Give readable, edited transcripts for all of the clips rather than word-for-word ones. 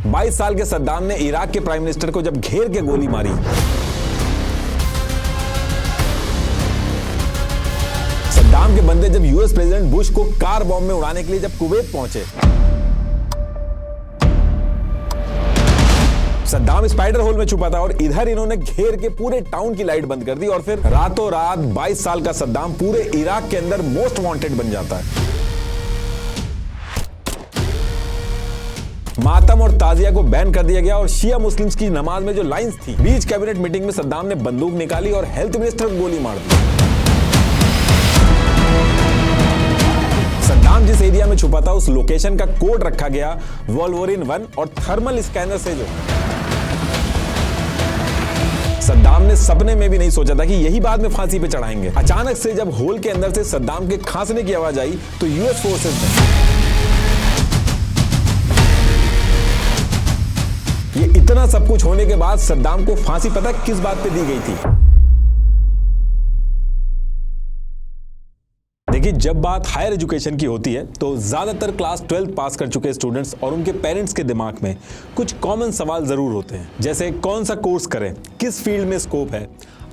22 साल के सद्दाम ने इराक के प्राइम मिनिस्टर को जब घेर के गोली मारी, सद्दाम के बंदे जब यूएस प्रेसिडेंट बुश को कार बॉम्ब में उड़ाने के लिए जब कुवैत पहुंचे, सद्दाम स्पाइडर होल में छुपा था और इधर इन्होंने घेर के पूरे टाउन की लाइट बंद कर दी और फिर रातों रात 22 साल का सद्दाम पूरे इराक के अंदर मोस्ट वांटेड बन जाता है। मातम और ताजिया को बैन कर दिया गया और शिया मुस्लिम्स की नमाज में जो लाइंस थी, बीच कैबिनेट मीटिंग में सद्दाम ने बंदूक निकाली और हेल्थ मिनिस्टर को गोली मार दी। सद्दाम जिस एरिया में छुपा था उस लोकेशन का कोड रखा गया वोल्वरिन 1 और थर्मल स्कैनर से जो सद्दाम ने सपने में भी नहीं सोचा था कि यही बाद में फांसी पे चढ़ाएंगे। अचानक से जब होल के अंदर से सद्दाम के खांसने की आवाज आई तो यूएस फोर्सेस ने, ये इतना सब कुछ होने के बाद सद्दाम को फांसी पता किस बात पे दी गई थी? देखिए, जब बात हायर एजुकेशन की होती है तो ज्यादातर क्लास 12 पास कर चुके स्टूडेंट्स और उनके पेरेंट्स के दिमाग में कुछ कॉमन सवाल जरूर होते हैं, जैसे कौन सा कोर्स करें, किस फील्ड में स्कोप है,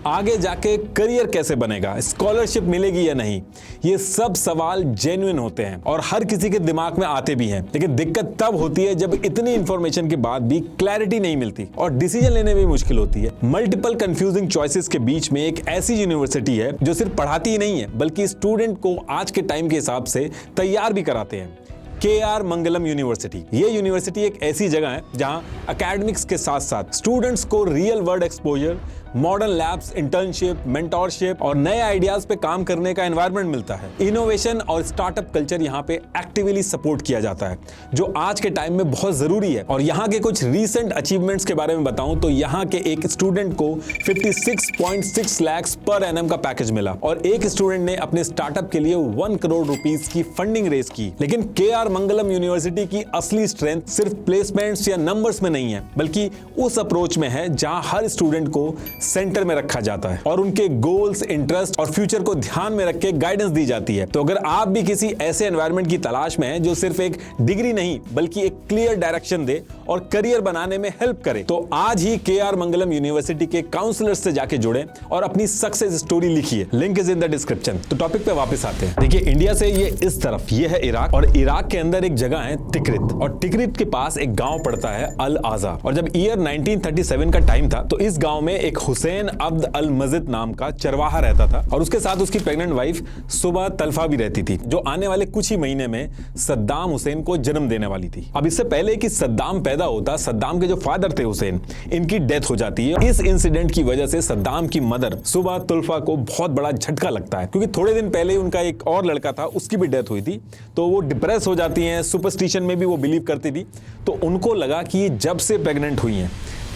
आगे जाके करियर कैसे बनेगा, स्कॉलरशिप मिलेगी या नहीं। ये सब सवाल जेन्युइन होते हैं और हर किसी के दिमाग में आते भी हैं, लेकिन दिक्कत तब होती है जब इतनी इंफॉर्मेशन के बाद भी क्लैरिटी नहीं मिलती और डिसीजन लेने में मुश्किल होती है। मल्टीपल कंफ्यूजिंग चॉइसेस के बीच में एक ऐसी यूनिवर्सिटी है जो सिर्फ पढ़ाती ही नहीं है बल्कि स्टूडेंट को आज के टाइम के हिसाब से तैयार भी कराते हैं। KR मंगलम यूनिवर्सिटी। ये यूनिवर्सिटी एक ऐसी जगह है जहां एकेडमिक्स के साथ साथ स्टूडेंट्स को real world exposure, modern labs, internship, mentorship और नए आइडियाज पे काम करने का एनवायरनमेंट मिलता है। इनोवेशन और स्टार्टअप कल्चर यहाँ पे एक्टिवली सपोर्ट किया जाता है, जो आज के टाइम में बहुत जरूरी है। और यहाँ के कुछ रीसेंट अचीवमेंट्स के बारे में बताऊं तो यहाँ के एक स्टूडेंट को 56.6 लाख पर एनम का पैकेज मिला और एक स्टूडेंट ने अपने स्टार्टअप के लिए 1 करोड़ रुपीस की फंडिंग रेज की। लेकिन KR मंगलम यूनिवर्सिटी की असली स्ट्रेंथ सिर्फ प्लेसमेंट्स या नंबर्स में नहीं है, बल्कि उस अप्रोच में है जहां हर स्टूडेंट को सेंटर में रखा जाता है और उनके गोल्स, इंटरेस्ट और फ्यूचर को ध्यान में रख के गाइडेंस दी जाती है। तो अगर आप भी किसी ऐसे एनवायरनमेंट की तलाश में हैं जो सिर्फ एक डिग्री नहीं बल्कि एक क्लियर डायरेक्शन दे और करियर बनाने में हेल्प करे, तो आज ही KR मंगलम यूनिवर्सिटी के काउंसलर से जाके जुड़े और अपनी सक्सेस स्टोरी लिखिए। Link is in the description. तो टॉपिक पे वापस आते हैं। देखिए, इंडिया से ये इस तरफ ये है इराक और इराक के अंदर एक जगह है तिक्रित और तिक्रित के पास एक गांव पड़ता है अल आजा। और जब ईयर 1937 का टाइम था तो इस गांव में एक हुसैन अब्द अल मजिद नाम का चरवाहा रहता था और उसके साथ उसकी प्रेग्नेंट वाइफ सुबह तल्फा भी रहती थी, जो आने वाले कुछ ही महीने में सद्दाम हुसैन को जन्म देने वाली थी। अब इससे पहले कि सद्दाम पैदा होता, सद्दाम के जो फादर थे हुसैन, इनकी डेथ हो जाती है। इस इंसिडेंट की वजह से सद्दाम की मदर सुबह तुल्फा को बहुत बड़ा झटका लगता है, क्योंकि थोड़े दिन पहले उनका एक और लड़का था, उसकी भी डेथ हुई थी। तो वो डिप्रेस हो जाती हैं, सुपरस्टिशन में भी वो बिलीव करती थी। तो उनको लगा कि ये जब से प्रेग्नेंट हुई हैं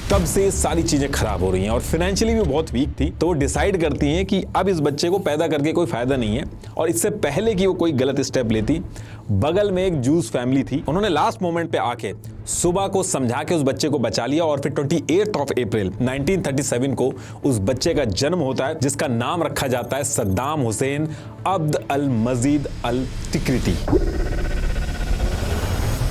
तब से सारी चीजें खराब हो रही हैं और फाइनेंशियली भी बहुत वीक थी। तो वो डिसाइड करती हैं कि अब इस बच्चे को पैदा करके कोई फायदा नहीं है। और इससे पहले कि वो कोई गलत स्टेप लेती, बगल में एक जूस फैमिली थी, उन्होंने लास्ट मोमेंट पे आके सुबह को समझा के उस बच्चे को बचा लिया और फिर 28 अप्रैल 1937 को उस बच्चे का जन्म होता है, जिसका नाम रखा जाता है सद्दाम हुसैन अब्द अल मजीद अल तिक्रिती।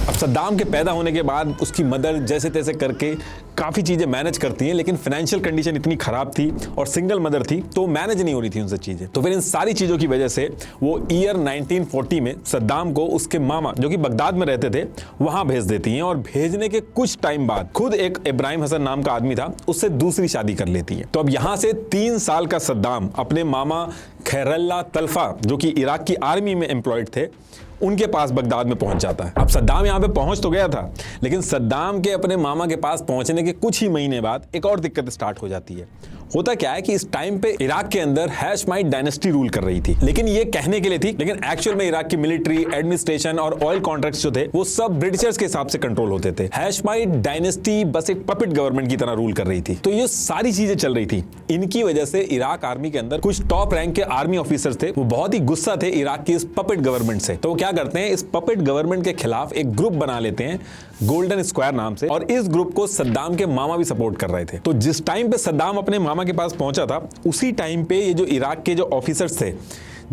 अब सद्दाम के पैदा होने के बाद उसकी मदर जैसे तैसे करके काफ़ी चीज़ें मैनेज करती हैं, लेकिन फाइनेंशियल कंडीशन इतनी ख़राब थी और सिंगल मदर थी तो मैनेज नहीं हो रही थी उनसे चीज़ें। तो फिर इन सारी चीज़ों की वजह से वो ईयर 1940 में सद्दाम को उसके मामा, जो कि बगदाद में रहते थे, वहाँ भेज देती हैं और भेजने के कुछ टाइम बाद खुद एक इब्राहिम हसन नाम का आदमी था, उससे दूसरी शादी कर लेती है। तो अब यहाँ से 3 साल का सद्दाम अपने मामा खैरल्ला तल्फा, जो कि इराक की आर्मी में एम्प्लॉयड थे, उनके पास बगदाद में पहुंच जाता है। अब सद्दाम यहाँ पे पहुंच तो गया था, लेकिन सद्दाम के अपने मामा के पास पहुंचने के कुछ ही महीने बाद एक और दिक्कत स्टार्ट हो जाती है। होता क्या है कि इस टाइम पे इराक के अंदर हैशमाइट डायनेस्टी रूल कर रही थी, लेकिन ये कहने के लिए थी, लेकिन एक्चुअल में इराक की मिलिट्री, एडमिनिस्ट्रेशन और ऑयल कॉन्ट्रैक्ट्स जो थे वो सब ब्रिटिशर्स के हिसाब से कंट्रोल होते थे। हैशमाइट डायनेस्टी बस एक पपेट गवर्नमेंट की तरह रूल कर रही थी। तो ये सारी चीजें चल रही थी। इनकी वजह से इराक आर्मी के अंदर कुछ टॉप रैंक के आर्मी ऑफिसर्स थे, वो बहुत ही गुस्सा थे इराक की इस पपेट गवर्नमेंट से। तो वो क्या करते हैं, इस पपेट गवर्नमेंट के खिलाफ एक ग्रुप बना लेते हैं गोल्डन स्क्वायर नाम से, और इस ग्रुप को सद्दाम के मामा भी सपोर्ट कर रहे थे। तो जिस टाइम पे सद्दाम अपने मामा के पास पहुंचा था, उसी टाइम पे ये जो इराक के जो ऑफिसर्स थे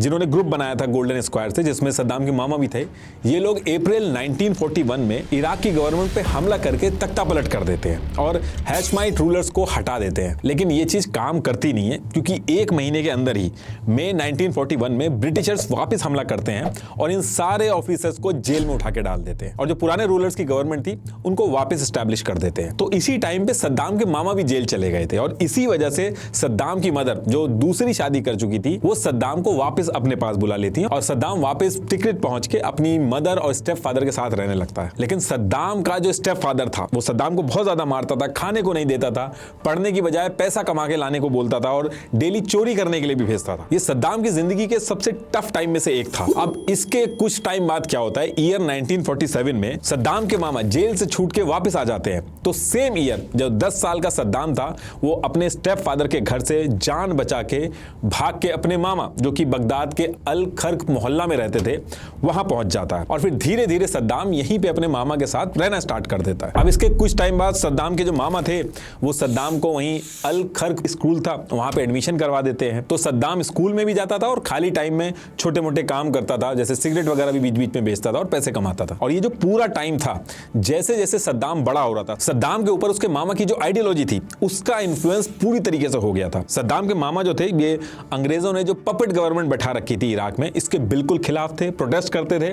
जिन्होंने ग्रुप बनाया था गोल्डन स्क्वायर से, जिसमें सद्दाम के मामा भी थे, ये लोग अप्रैल 1941 में इराक की गवर्नमेंट पे हमला करके तख्तापलट कर देते हैं और हैशमाइट रूलर्स को हटा देते हैं। लेकिन ये चीज काम करती नहीं है, क्योंकि एक महीने के अंदर ही मई 1941 में ब्रिटिशर्स वापस हमला करते हैं और इन सारे ऑफिसर्स को जेल में उठा के डाल देते हैं और जो पुराने रूलर्स की गवर्नमेंट थी उनको वापस एस्टैब्लिश कर देते हैं। तो इसी टाइम पे सद्दाम के मामा भी जेल चले गए थे और इसी वजह से सद्दाम की मदर, जो दूसरी शादी कर चुकी थी, वो सद्दाम को वापस अपने पास बुला लेती है और सद्दाम वापस तिकरित पहुंच के अपनी मदर और स्टेप फादर के साथ रहने लगता है। लेकिन सद्दाम का जो स्टेप फादर था वो सद्दाम को बहुत ज्यादा मारता था, खाने को नहीं देता था, पढ़ने की बजाय पैसा कमा के लाने को बोलता था और डेली चोरी करने के लिए भी भेजता था। ये सद्दाम की जिंदगी के सबसे टफ टाइम में से एक था। अब इसके कुछ टाइम बाद क्या होता है, ईयर 1947 में सद्दाम के मामा जेल से छूट के वापस आ जाते हैं। तो सेम ईयर जब 10 साल का सद्दाम था, वो अपने स्टेप फादर के घर से जान बचा के भाग के अपने मामा, जो कि बगदाद के अल खर्क मोहल्ला में रहते थे, वहां पहुंच जाता है और फिर धीरे धीरे सद्दाम यहीं पे अपने मामा के साथ रहना स्टार्ट कर देता है। अब इसके कुछ टाइम बाद सद्दाम के जो मामा थे वो सद्दाम को वहीं अल खर्क स्कूल था वहां पे एडमिशन करवा देते हैं। तो सद्दाम स्कूल में भी जाता था और खाली टाइम में छोटे मोटे काम करता था, जैसे सिगरेट वगैरह भी बीच बीच में बेचता था और पैसे कमाता था। और ये जो पूरा टाइम था, जैसे जैसे सद्दाम बड़ा हो रहा था, सद्दाम के ऊपर उसके मामा की जो आइडियोलॉजी थी उसका इन्फ्लुएंस पूरी तरीके से हो गया था। सद्दाम के मामा जो थे, ये अंग्रेजों ने जो पपेट गवर्नमेंट बैठा रखी थी इराक में, इसके बिल्कुल खिलाफ थे, प्रोटेस्ट करते थे,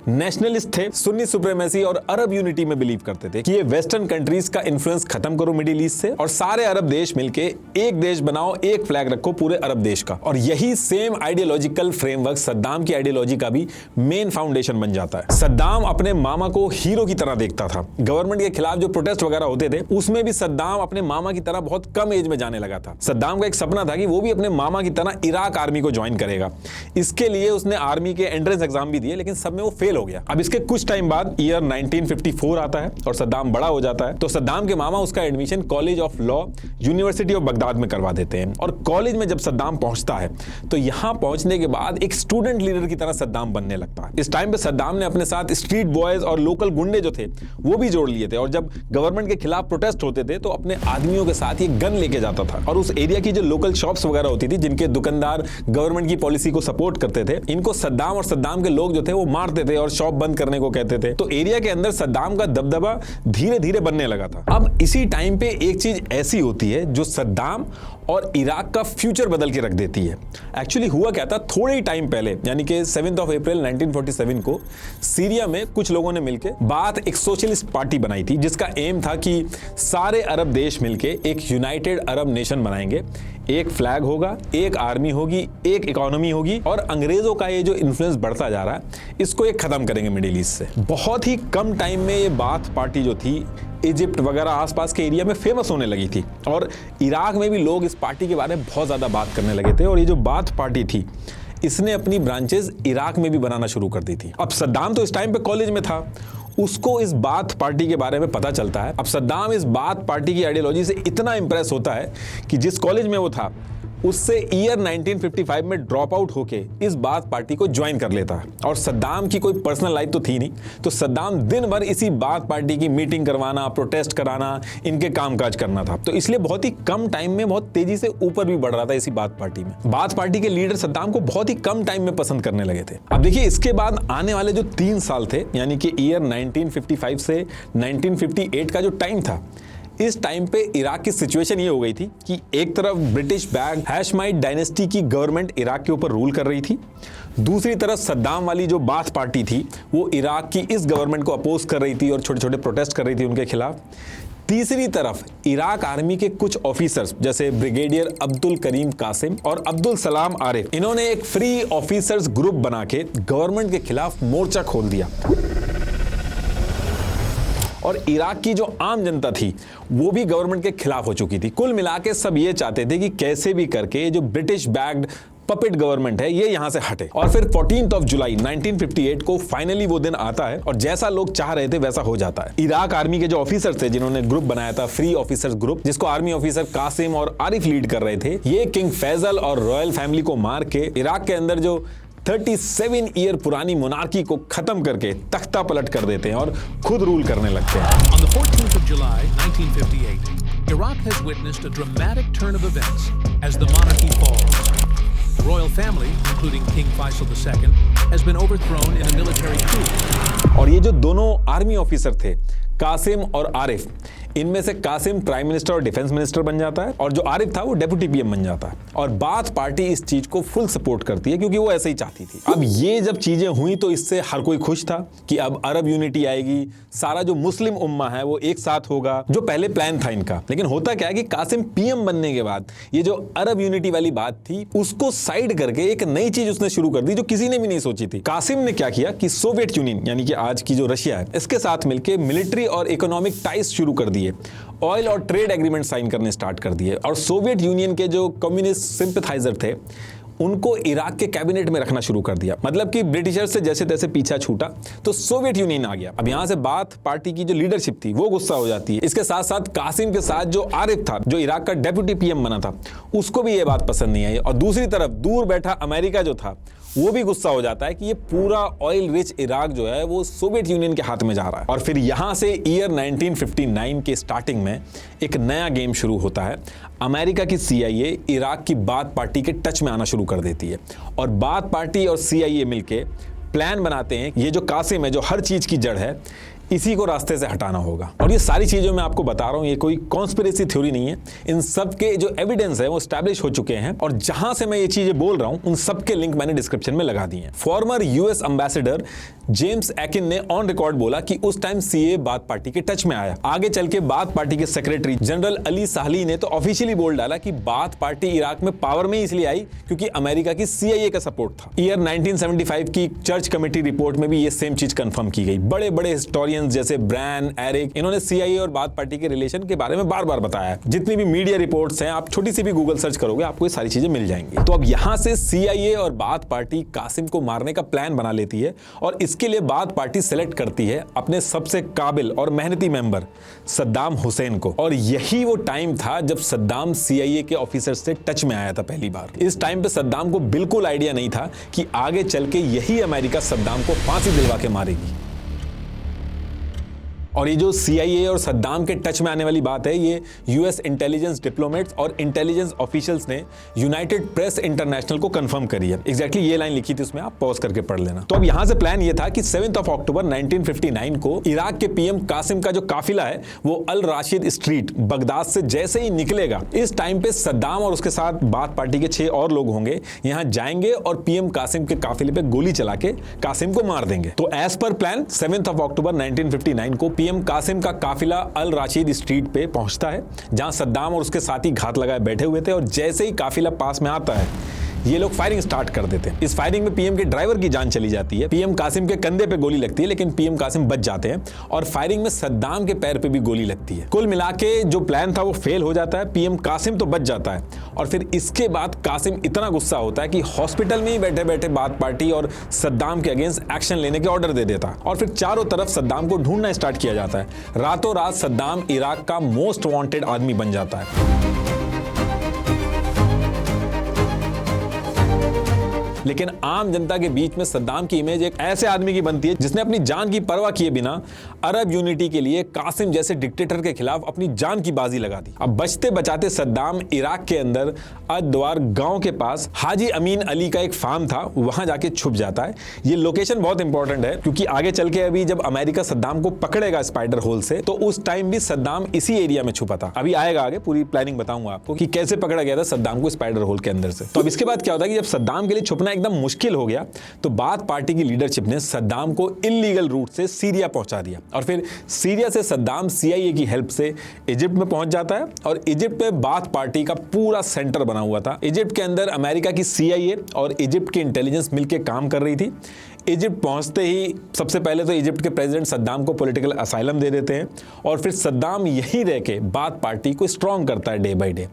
नेशनलिस्ट थे, सुन्नी सुप्रीमेसी और अरब यूनिटी में बिलीव करते थे कि ये वेस्टर्न कंट्रीज का इन्फ्लुएंस खत्म करो मिडिल ईस्ट से और सारे अरब देश मिलके एक देश बनाओ, एक फ्लैग रखो पूरे अरब देश का। और यही सेम आइडियोलॉजिकल फ्रेमवर्क सद्दाम की आइडियोलॉजी का भी मेन फाउंडेशन बन जाता है। सद्दाम अपने मामा को हीरो की तरह देखता था। गवर्नमेंट के खिलाफ जो प्रोटेस्ट वगैरह होते थे उसमें भी सद्दाम अपने मामा की तरह बहुत कम एज में जाने लगा था। सद्दाम का एक सपना था कि वो भी अपने मामा की तरह इराक आर्मी को ज्वाइन करेगा। इसके लिए उसने आर्मी के एंट्रेंस एग्जाम भी दिए, लेकिन सब में वो फेल हो गया। अब इसके कुछ टाइम बाद ईयर 1954 आता है और सद्दाम बड़ा हो जाता है। तो सद्दाम के मामा उसका admission college of law university of Baghdad में करवा देते हैं। और कॉलेज में जब सद्दाम पहुंचता है तो यहां पहुंचने के बाद एक स्टूडेंट लीडर की तरह सद्दाम बनने लगता है। इस टाइम पे सद्दाम ने अपने साथ स्ट्रीट बॉयज और लोकल गुंडे जो थे वो भी जोड़ लिए थे और जब गवर्नमेंट के खिलाफ प्रोटेस्ट होते थे तो अपने आदमियों के साथ ये गन लेके जाता था और उस एरिया की जो लोकल शॉप्स वगैरह होती थी जिनके दुकानदार गवर्नमेंट की पॉलिसी को सपोर्ट करते थे, इनको सद्दाम और सद्दाम के लोग जो थे वो मारते थे और शॉप बंद करने को कहते थे। तो एरिया के अंदर सद्दाम का दबदबा धीरे धीरे बनने लगा था। अब इसी टाइम पे एक चीज ऐसी होती है जो सद्दाम और इराक का फ्यूचर बदल के रख देती है। एक्चुअली हुआ क्या था, थोड़े ही टाइम पहले यानी कि 7 अप्रैल 1947 को सीरिया में कुछ लोगों ने मिलकर बात एक सोशलिस्ट पार्टी बनाई थी जिसका एम था कि सारे अरब देश मिलके एक यूनाइटेड अरब नेशन बनाएंगे, एक फ्लैग होगा, एक आर्मी होगी, एक इकोनॉमी होगी और अंग्रेजों का ये जो इन्फ्लुएंस बढ़ता जा रहा है इसको एक खत्म करेंगे मिडिल ईस्ट से। बहुत ही कम टाइम में ये बाथ पार्टी जो थी इजिप्ट वगैरह आसपास के एरिया में फेमस होने लगी थी और इराक में भी लोग इस पार्टी के बारे में बहुत ज्यादा बात करने लगे थे। और ये जो बाथ पार्टी थी इसने अपनी ब्रांचेस इराक में भी बनाना शुरू कर दी थी। अब सद्दाम तो इस टाइम पे कॉलेज में था, उसको इस बाथ पार्टी के बारे में पता चलता है। अब सद्दाम इस बाथ पार्टी की आइडियोलॉजी से इतना इंप्रेस होता है कि जिस कॉलेज में वो था उससे ईयर 1955 में ड्रॉप आउट होके इस बाथ पार्टी को ज्वाइन कर लेता है। और सद्दाम की कोई पर्सनल लाइफ तो थी नहीं, तो सद्दाम दिन भर इसी बाथ पार्टी की मीटिंग करवाना, प्रोटेस्ट कराना, इनके कामकाज करना था। तो इसलिए बहुत ही कम टाइम में बहुत तेजी से ऊपर भी बढ़ रहा था इसी बाथ पार्टी में। बाथ पार्टी के लीडर सद्दाम को बहुत ही कम टाइम में पसंद करने लगे थे। अब देखिए इसके बाद आने वाले जो 3 साल थे यानी कि ईयर 1955 से 1958 का जो टाइम था, इस टाइम पे इराक की सिचुएशन ये हो गई थी कि एक तरफ ब्रिटिश बैग हैशमाइट डायनेस्टी की गवर्नमेंट इराक के ऊपर रूल कर रही थी, दूसरी तरफ सद्दाम वाली जो बाथ पार्टी थी वो इराक की इस गवर्नमेंट को अपोज कर रही थी और छोटे छोटे प्रोटेस्ट कर रही थी उनके खिलाफ। तीसरी तरफ इराक आर्मी के कुछ ऑफिसर्स जैसे ब्रिगेडियर अब्दुल करीम कासिम और अब्दुल सलाम आरिफ, इन्होंने एक फ्री ऑफिसर्स ग्रुप बना के गवर्नमेंट के खिलाफ मोर्चा खोल दिया। और इराक की जो आम जनता थी वो भी गवर्नमेंट के खिलाफ हो चुकी थी। कुल मिला के सब ये चाहते थे कि कैसे भी करके जो ब्रिटिश बैग्ड पपेट गवर्नमेंट है ये यहां से हटे। और फिर 14 जुलाई 1958 को फाइनली वो दिन आता है और जैसा लोग चाह रहे थे वैसा हो जाता है। इराक आर्मी के जो ऑफिसर थे जिन्होंने ग्रुप बनाया था फ्री ऑफिसर्स ग्रुप, जिसको आर्मी ऑफिसर कासिम और आरिफ लीड कर रहे थे, ये किंग फैजल और रॉयल फैमिली को मार के इराक के अंदर जो 37 ईयर पुरानी मोनार्की को खत्म करके तख्ता पलट कर देते हैं और खुद रूल करने लगते हैं। On the 14th of July 1958, Iraq has witnessed a dramatic turn of events as the monarchy falls. The royal family, including King Faisal II, has been overthrown in a military coup. और ये जो दोनों army officer थे, कासिम और आरिफ, इनमें से Qasim prime minister और defence minister बन जाता है और जो आरिफ था वो डेप्यूटी पीएम बन जाता है। और बाथ पार्टी इस चीज को फुल सपोर्ट करती है क्योंकि वो ऐसे ही चाहती थी। अब ये जब चीजें हुई तो इससे हर कोई खुश था कि अब अरब यूनिटी आएगी, सारा जो मुस्लिम उम्मा है वो एक साथ होगा, जो पहले प्लान था इनका। लेकिन होता क्या है कि कासिम पीएम बनने के बाद ये जो अरब यूनिटी वाली बात थी उसको साइड करके एक नई चीज उसने शुरू कर दी जो किसी ने भी नहीं सोची थी। कासिम ने क्या किया कि सोवियत यूनियन यानी कि आज की जो रशिया है इसके साथ मिलकर मिलिट्री और इकोनॉमिक टाइज शुरू कर दिए, ऑयल और ट्रेड एग्रीमेंट साइन करने स्टार्ट कर दिए और सोवियत यूनियन के जो कम्युनिस्ट सिंपैथाइजर थे उनको इराक के कैबिनेट में रखना शुरू कर दिया। मतलब कि ब्रिटिशर्स से जैसे तैसे पीछा छूटा तो सोवियत यूनियन आ गया। अब यहां से बाथ पार्टी की जो लीडरशिप थी वो गुस्सा हो जाती है। इसके साथ साथ कासिम के साथ जो आरिफ था, जो इराक का डेप्यूटी पीएम बना था, उसको भी ये बात पसंद नहीं आई। और दूसरी तरफ दूर बैठा अमेरिका जो था वो भी गुस्सा हो जाता है कि ये पूरा ऑयल रिच इराक जो है वो सोवियत यूनियन के हाथ में जा रहा है। और फिर यहां से ईयर 1959 के स्टार्टिंग में एक नया गेम शुरू होता है। अमेरिका की CIA इराक की बाथ पार्टी के टच में आना शुरू कर देती है और बाथ पार्टी और CIA मिलके प्लान बनाते हैं ये जो कासिम है, जो हर चीज की जड़ है, इसी को रास्ते से हटाना होगा। और ये सारी चीजें मैं आपको बता रहा हूं, ये कोई कॉन्स्पिरेसी थ्योरी नहीं है। इन सब के जो एविडेंस है वो एस्टैब्लिश हो चुके हैं और जहां से मैं ये चीजें बोल रहा हूं उन सब के लिंक मैंने डिस्क्रिप्शन में लगा दिए हैं। Farmer US ambassador James Eakin ने ऑन रिकॉर्ड बोला कि उस टाइम CIA बाथ पार्टी के टच में आया। आगे चल के बाथ पार्टी के सेक्रेटरी जनरल अली साहली ने तो ऑफिशियली बोल डाला कि बाथ पार्टी इराक में पावर में इसलिए आई क्योंकि अमेरिका की CIA का सपोर्ट था। ईयर 1975 की चर्च कमेटी रिपोर्ट में भी ये सेम चीज कंफर्म की गई। बड़े बड़े हिस्टोरियंस जैसे ब्रैन, एरिक, इन्होंने CIA और बाथ पार्टी के रिलेशन के बारे में बार बार बताया। जितनी भी मीडिया रिपोर्ट्स हैं, आप छोटी सी भी गूगल सर्च करोगे आपको ये सारी चीजें मिल जाएंगी। तो अब यहां से CIA और बाथ पार्टी कासिम को मारने का प्लान बना लेती है और इसके लिए बाथ पार्टी सेलेक्ट करती है अपने सबसे काबिल और मेहनती मेंबर सद्दाम हुसैन को। और यही वो टाइम था जब सद्दाम CIA के ऑफिसर से टच में आया था पहली बार। इस टाइम पे सद्दाम को बिल्कुल आइडिया नहीं था कि आगे चल के यही अमेरिका सद्दाम को फांसी दिलवा के मारेगी। और ये जो CIA और सद्दाम के टच में आने वाली बात है, ये US इंटेलिजेंस डिप्लोमेट्स और इंटेलिजेंस ऑफिशियल्स ने यूनाइटेड प्रेस इंटरनेशनल को कंफर्म करी है। एग्जैक्टली ये लाइन लिखी थी उसमें, आप पॉज करके पढ़ लेना। तो अब यहां से प्लान ये था कि 7 अक्टूबर 1959 को इराक के पीएम कासिम का जो काफिला है वो अल राशिद स्ट्रीट बगदाद से जैसे ही निकलेगा, इस टाइम पे सद्दाम और उसके साथ बाथ पार्टी के 6 और लोग होंगे, यहां जाएंगे और पीएम कासिम के काफिले पे गोली चला के कासिम को मार देंगे। तो एज पर प्लान 7 अक्टूबर 1959 को पीएम कासिम का काफिला अल राशिद स्ट्रीट पे पहुंचता है जहां सद्दाम और उसके साथी घात लगाए बैठे हुए थे। और जैसे ही काफिला पास में आता है ये लोग फायरिंग स्टार्ट कर देते हैं। इस फायरिंग में पीएम के ड्राइवर की जान चली जाती है। पीएम कासिम के कंधे पे गोली लगती है लेकिन पीएम कासिम बच जाते हैं और फायरिंग में सद्दाम के पैर पे भी गोली लगती है। कुल मिला के जो प्लान था वो फेल हो जाता है। पीएम कासिम तो बच जाता है और फिर इसके बाद कासिम इतना गुस्सा होता है कि हॉस्पिटल में ही बैठे बैठे बाथ पार्टी और सद्दाम के अगेंस्ट एक्शन लेने के ऑर्डर दे देता है और फिर चारों तरफ सद्दाम को ढूंढना स्टार्ट किया जाता है। रातों रात सद्दाम इराक का मोस्ट वांटेड आदमी बन जाता है। लेकिन आम जनता के बीच में सद्दाम की इमेज एक ऐसे आदमी की बनती है जिसने अपनी जान की परवाह किए बिना अरब यूनिटी के लिए कासिम जैसे डिक्टेटर के खिलाफ अपनी जान की बाजी लगा दी। अब बचते बचाते सद्दाम इराक के अंदर अद्वार गांव के पास हाजी अमीन अली का एक फार्म था, वहां जाके छुप जाता है। ये लोकेशन बहुत इंपॉर्टेंट है क्योंकि आगे चल के अभी जब अमेरिका सद्दाम को पकड़ेगा स्पाइडर होल से तो उस टाइम भी सद्दाम इसी एरिया में छुपा था। अभी आएगा आगे पूरी प्लानिंग बताऊंगा आपको कि कैसे पकड़ा गया था सद्दाम को स्पाइडर होल के अंदर से। तो अब इसके बाद क्या होता है कि जब सद्दाम के लिए छुपना एकदम मुश्किल हो गया तो बाथ पार्टी की लीडरशिप ने सद्दाम को इल्लीगल रूट से सीरिया पहुंचा दिया और फिर सीरिया से सद्दाम CIA की हेल्प से इजिप्ट में पहुंच जाता है। और इजिप्ट में बाथ पार्टी का पूरा सेंटर बना हुआ था। इजिप्ट के अंदर अमेरिका की CIA और इजिप्ट की इंटेलिजेंस मिलकर काम कर रही थी। इजिप्ट पहुंचते ही सबसे पहले तो इजिप्ट के प्रेसिडेंट सद्दाम को पॉलिटिकल असाइलम दे देते हैं और फिर सद्दाम यहीं रह के बाथ पार्टी को स्ट्रॉन्ग करता है डे बाय डे।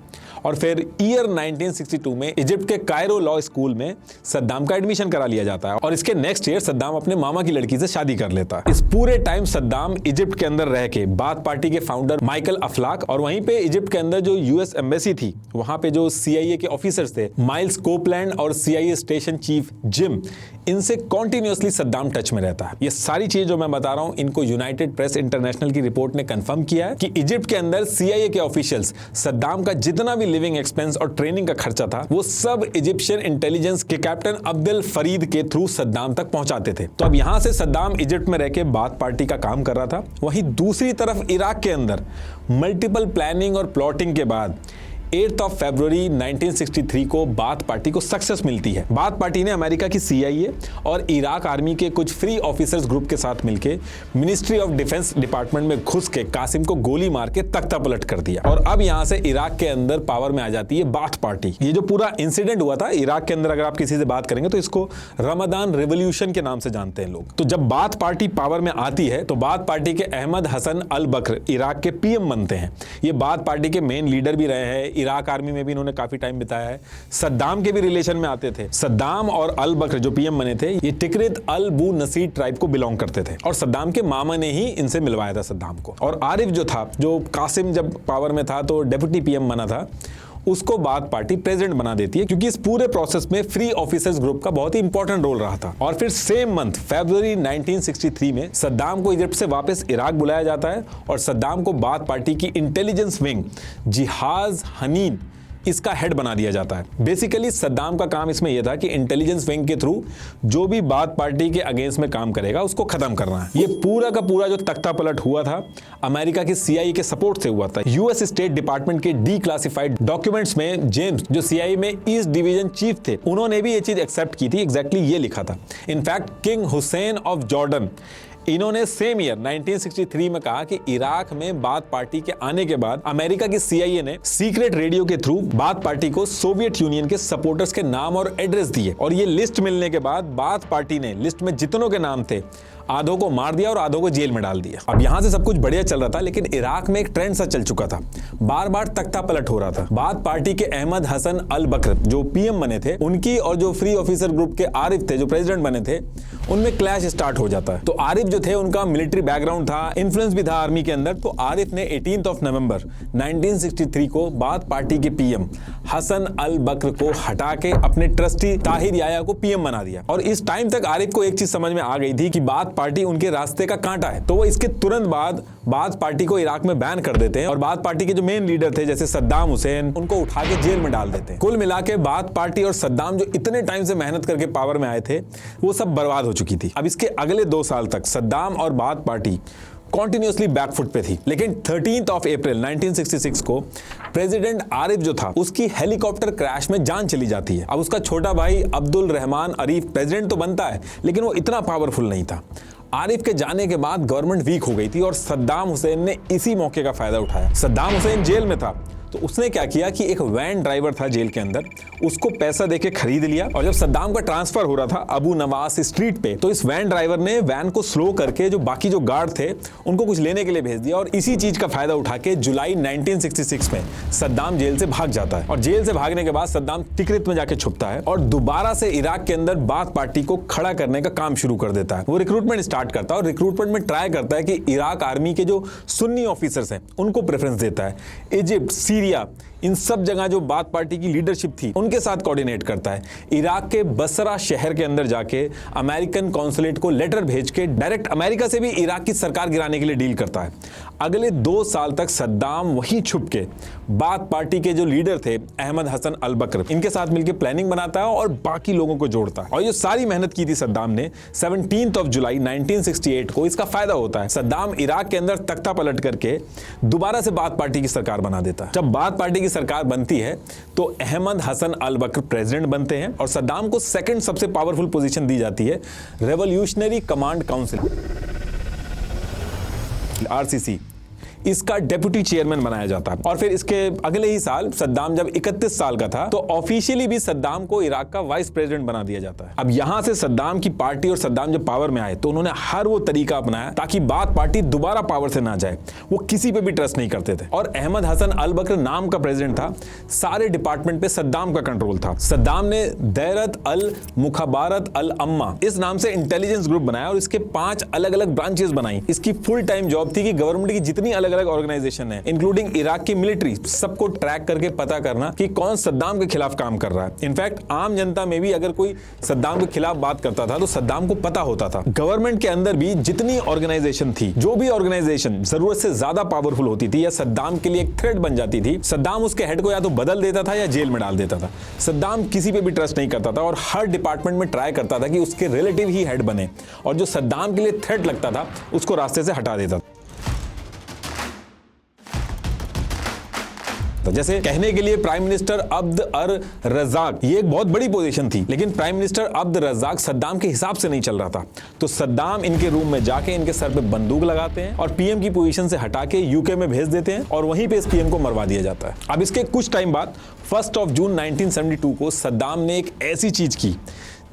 और फिर ईयर 1962 में इजिप्ट के कायरो लॉ स्कूल में सद्दाम का एडमिशन करा लिया जाता है और इसके नेक्स्ट ईयर सद्दाम अपने मामा की लड़की से शादी कर लेता है। इस पूरे टाइम सद्दाम इजिप्ट के अंदर रह के बाथ पार्टी के फाउंडर माइकल अफलाक और वहीं पे इजिप्ट के अंदर जो US एम्बेसी थी वहां पे जो CIA के ऑफिसर्स थे माइल्स कोपलैंड और CIA स्टेशन चीफ जिम, इनसे कॉन्टिन्यू कंटिन्यूअसली सद्दाम टच में रहता है। ये सारी चीजें जो मैं बता रहा हूं इनको यूनाइटेड प्रेस इंटरनेशनल की रिपोर्ट ने कंफर्म किया है कि इजिप्ट के अंदर CIA के ऑफिशियल्स सद्दाम का जितना भी लिविंग एक्सपेंस और ट्रेनिंग का खर्चा था वो सब इजिप्शियन इंटेलिजेंस के कैप्टन अब्देल फरीद के थ्रू सद्दाम तक पहुंचाते थे। तो अब यहां से सद्दाम इजिप्ट में रह के बाथ पार्टी का काम कर रहा था। वहीं दूसरी तरफ इराक के अंदर मल्टीपल प्लानिंग और प्लॉटिंग के बाद 8 फरवरी 1963 को बाथ पार्टी को सक्सेस मिलती है। बाथ पार्टी ने अमेरिका की CIA और इराक आर्मी के कुछ फ्री ऑफिसर्स ग्रुप के साथ मिलकर मिनिस्ट्री ऑफ डिफेंस डिपार्टमेंट में घुस के कासिम को गोली मार के तख्ता पलट कर दिया। और अब यहां से इराक के अंदर पावर में आ जाती है बाथ पार्टी। ये जो पूरा इंसिडेंट हुआ था इराक के अंदर, अगर आप किसी से बात करेंगे तो इसको रमदान रेवोल्यूशन के नाम से जानते हैं लोग। तो जब बाथ पार्टी पावर में आती है तो बाथ पार्टी के अहमद हसन अल बकर इराक के PM बनते हैं। ये बाथ पार्टी के मेन लीडर भी रहे हैं। इराक आर्मी में भी इन्होंने काफी टाइम बिताया है। सद्दाम के भी रिलेशन में आते थे। सद्दाम और अल बकर जो PM बने थे ये तिकरित अल बू नसीर ट्राइब को बिलोंग करते थे और सद्दाम के मामा ने ही इनसे मिलवाया था सद्दाम को। और आरिफ जो था, जो कासिम जब पावर में था तो डेप्यूटी PM बना था, उसको बाथ पार्टी प्रेसिडेंट बना देती है क्योंकि इस पूरे प्रोसेस में फ्री ऑफिसर्स ग्रुप का बहुत ही इंपॉर्टेंट रोल रहा था। और फिर सेम मंथ फरवरी 1963 में सद्दाम को इजिप्ट से वापस इराक बुलाया जाता है और सद्दाम को बाथ पार्टी की इंटेलिजेंस विंग जिहाज हनीन इसका हेड बना दिया जाता है। बेसिकली सद्दाम का काम इसमें यह था कि इंटेलिजेंस विंग के थ्रू जो भी बाथ पार्टी के अगेंस्ट में काम करेगा उसको खत्म करना है। ये पूरा का पूरा जो तख्ता पलट हुआ था अमेरिका की CIA के सपोर्ट से हुआ था। US स्टेट डिपार्टमेंट के डीक्लासिफाइड डॉक्यूमेंट्स में जेम्स जो CIA में ईस्ट डिवीजन चीफ थे उन्होंने भी ये चीज एक्सेप्ट की थी। एग्जैक्टली ये लिखा था। In fact king Hussain of Jordan इन्होंने सेम ईयर 1963 में कहा कि इराक में बाथ पार्टी के आने के बाद अमेरिका की CIA ने सीक्रेट रेडियो के थ्रू बाथ पार्टी को सोवियत यूनियन के सपोर्टर्स के नाम और एड्रेस दिए और ये लिस्ट मिलने के बाद बाथ पार्टी ने लिस्ट में जितनों के नाम थे आधों को मार दिया और आधों को जेल में डाल दिया। अब यहां से सब कुछ बढ़िया चल रहा था लेकिन इराक में एक ट्रेंड सा चल चुका था। बार बार तख्ता पलट हो रहा था। बाथ पार्टी के अहमद हसन अल बकर जो PM बने थे उनकी और जो फ्री ऑफिसर ग्रुप के आरिफ थे जो प्रेसिडेंट बने थे उनमें क्लैश स्टार्ट हो जाता है। तो आरिफ जो थे उनका मिलिट्री बैकग्राउंड था, इन्फ्लुएंस भी था आर्मी के अंदर। तो आरिफ ने 18 नवंबर 1963 को बाथ पार्टी के PM हसन अल बकर को हटा के अपने ट्रस्टी ताहिर याया को PM बना दिया। और इस टाइम तक आरिफ को एक चीज समझ में आ गई थी कि बाथ पार्टी उनके रास्ते का कांटा है। तो वो इसके तुरंत बाद बाथ पार्टी को इराक में बैन कर देते हैं और बाथ पार्टी के जो मेन लीडर थे जैसे सद्दाम हुसैन उनको उठा के जेल में डाल देते हैं। कुल मिला के बाथ पार्टी और सद्दाम जो इतने टाइम से मेहनत करके पावर में आए थे वो सब बर्बाद हो चुकी थी। अब इसके अगले 2 साल तक सद्दाम और बाथ पार्टी कॉन्टिन्यूसली बैकफुट पे थी। लेकिन 13 अप्रैल 1966 को प्रेसिडेंट आरिफ जो था उसकी हेलीकॉप्टर क्रैश में जान चली जाती है। अब उसका छोटा भाई अब्दुल रहमान अरीफ प्रेसिडेंट तो बनता है लेकिन वो इतना पावरफुल नहीं था। आरिफ के जाने के बाद गवर्नमेंट वीक हो गई थी और सद्दाम हुसैन ने इसी मौके का फायदा उठाया। सद्दाम हुसैन जेल में था तो उसने क्या किया कि एक वैन ड्राइवर था जेल के अंदर, उसको पैसा देके खरीद लिया और जब सद्दाम का ट्रांसफर हो रहा था अबू नवास स्ट्रीट पे तो इस वैन ड्राइवर ने वैन को स्लो करके जो बाकी जो गार्ड थे उनको कुछ लेने के लिए भेज दिया और इसी चीज का फायदा उठा के जुलाई 1966 में सद्दाम जेल से भाग जाता है। और जेल से भागने के बाद सद्दाम तिकरित में जाके छुपता है और दोबारा से इराक के अंदर बाथ पार्टी को खड़ा करने का काम शुरू कर देता है। वो रिक्रूटमेंट स्टार्ट करता है और रिक्रूटमेंट में ट्राई करता है कि इराक आर्मी के जो सुन्नी ऑफिसर्स हैं उनको प्रेफरेंस देता है। इजिप्ट, सीरिया, इन सब जगह जो बाथ पार्टी की लीडरशिप थी उनके साथ कोऑर्डिनेट करता है। इराक के बसरा शहर के अंदर जाके अमेरिकन कॉन्सुलेट को लेटर भेज के डायरेक्ट अमेरिका से भी इराक की सरकार गिराने के लिए डील करता है। अगले 2 साल तक सद्दाम वहीं छुप के बाथ पार्टी के जो लीडर थे अहमद हसन अल बकर इनके साथ मिलकर प्लानिंग बनाता है और बाकी लोगों को जोड़ता है। और ये सारी मेहनत की थी सद्दाम ने 17 जुलाई 1968 को इसका फायदा होता है। सद्दाम इराक के अंदर तख्ता पलट करके दोबारा से बाथ पार्टी की सरकार बना देता है। जब बाथ पार्टी की सरकार बनती है तो अहमद हसन अल बकर प्रेसिडेंट बनते हैं और सद्दाम को सेकंड सबसे पावरफुल पोजीशन दी जाती है रेवोल्यूशनरी कमांड काउंसिल RCC, इसका डेप्यूटी चेयरमैन बनाया जाता है। और फिर इसके अगले ही साल सद्दाम जब 31 साल का था तो ऑफिशियली भी सद्दाम को इराक का वाइस प्रेसिडेंट बना दिया जाता है। अब यहां से सद्दाम की पार्टी और सद्दाम जब पावर में आए तो उन्होंने हर वो तरीका अपनाया ताकि बाथ पार्टी दोबारा पावर से ना जाए। वो किसी पे भी ट्रस्ट नहीं करते थे और अहमद हसन अल बकर नाम का प्रेसिडेंट था। सारे डिपार्टमेंट पे सद्दाम का कंट्रोल था। सद्दाम ने दैरत अल मुखबारत अल अम्मा इस नाम से इंटेलिजेंस ग्रुप बनाया और इसके 5 अलग अलग ब्रांचेस बनाई। इसकी फुल टाइम जॉब थी कि गवर्नमेंट की जितनी अलग अलग अलग ऑर्गेनाइजेशन है, इंक्लूडिंग इराक की मिलिट्री, सबको ट्रैक करके पता करना कि कौन सद्दाम के खिलाफ काम कर रहा है। इनफैक्ट आम जनता में भी अगर कोई सद्दाम के खिलाफ बात करता था तो सद्दाम को पता होता था। गवर्नमेंट के अंदर भी जितनी ऑर्गेनाइजेशन थी, जो भी ऑर्गेनाइजेशन जरूरत से ज्यादा पावरफुल होती थी या सद्दाम के लिए एक थ्रेट बन जाती थी, सद्दाम उसके हेड को या तो बदल देता था या जेल में डाल देता था। सद्दाम किसी पे भी ट्रस्ट नहीं करता था और हर डिपार्टमेंट में ट्राई करता था कि उसके रिलेटिव ही हेड बने और जो सद्दाम के लिए थ्रेट लगता था उसको रास्ते से हटा देता था। जैसे कहने के लिए प्राइम मिनिस्टर अब्द अर रज़ाक, ये एक बहुत बड़ी पोजीशन थी, लेकिन प्राइम मिनिस्टर अब्द रज़ाक सद्दाम के हिसाब से नहीं चल रहा था। तो सद्दाम इनके रूम में जाके इनके सर पे बंदूक लगाते हैं और पीएम की पोजीशन से हटा के यूके में भेज देते हैं और वहीं पे इस पीएम को मरवा दिया जाता है। अब इसके कुछ टाइम बाद 1 जून 1972 को सद्दाम ने एक ऐसी चीज की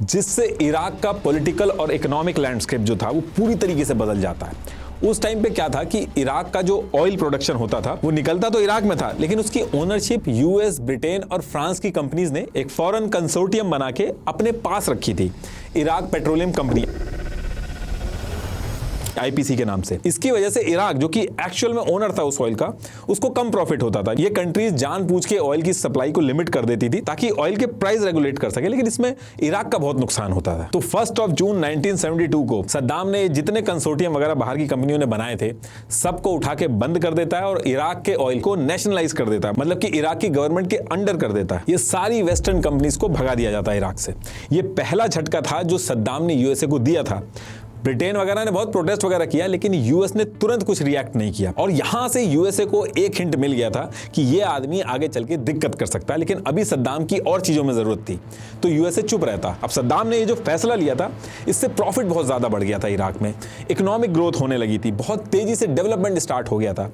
जिससे इराक का पॉलिटिकल और इकोनॉमिक लैंडस्केप जो था वो पूरी तरीके से बदल जाता है। उस टाइम पे क्या था कि इराक का जो ऑयल प्रोडक्शन होता था वो निकलता तो इराक में था, लेकिन उसकी ओनरशिप यूएस, ब्रिटेन और फ्रांस की कंपनीज ने एक फॉरेन कंसोर्टियम बना के अपने पास रखी थी, इराक पेट्रोलियम कंपनी, आईपीसी के नाम से। इसकी वजह से इराक, जो कि एक्चुअल में ओनर था उस ऑयल का, उसको कम प्रॉफिट होता था। ये कंट्रीज जानबूझ के ऑयल की सप्लाई को लिमिट कर देती थी ताकि ऑयल के प्राइस रेगुलेट कर सके, लेकिन इसमें इराक का बहुत नुकसान होता था। तो 1 जून 1972 को सद्दाम ने जितने कंसोर्टियम वगैरह बाहर की कंपनियों ने बनाए थे सबको उठा के बंद कर देता है और इराक के ऑयल को नेशनलाइज कर देता है, मतलब कि इराक की गवर्नमेंट के अंडर कर देता है। ये सारी वेस्टर्न कंपनीज को भगा दिया जाता है इराक से। ये पहला झटका था जो सद्दाम ने यूएसए को दिया था। ब्रिटेन वगैरह ने बहुत प्रोटेस्ट वगैरह किया, लेकिन यूएस ने तुरंत कुछ रिएक्ट नहीं किया और यहां से यूएसए को एक हिंट मिल गया था कि ये आदमी आगे चल के दिक्कत कर सकता है, लेकिन अभी सद्दाम की और चीजों में जरूरत थी तो यूएसए चुप रहता। अब सद्दाम ने ये जो फैसला लिया था इससे प्रॉफिट बहुत ज्यादा बढ़ गया था इराक में, इकोनॉमिक ग्रोथ होने लगी थी, बहुत तेजी से डेवलपमेंट स्टार्ट हो गया था।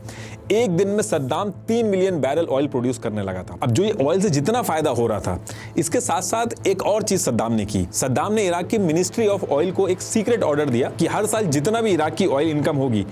एक दिन में Saddam 3 million barrel oil produce करने लगा था। अब जो ये ऑयल से जितना फायदा हो रहा था, इसके साथ साथ एक और चीज सद्दाम ने की। सद्दाम ने इराक की मिनिस्ट्री ऑफ ऑयल को एक सीक्रेट ऑर्डर दिया कि हर साल जितना भी इराक की ऑयल इनकम होगी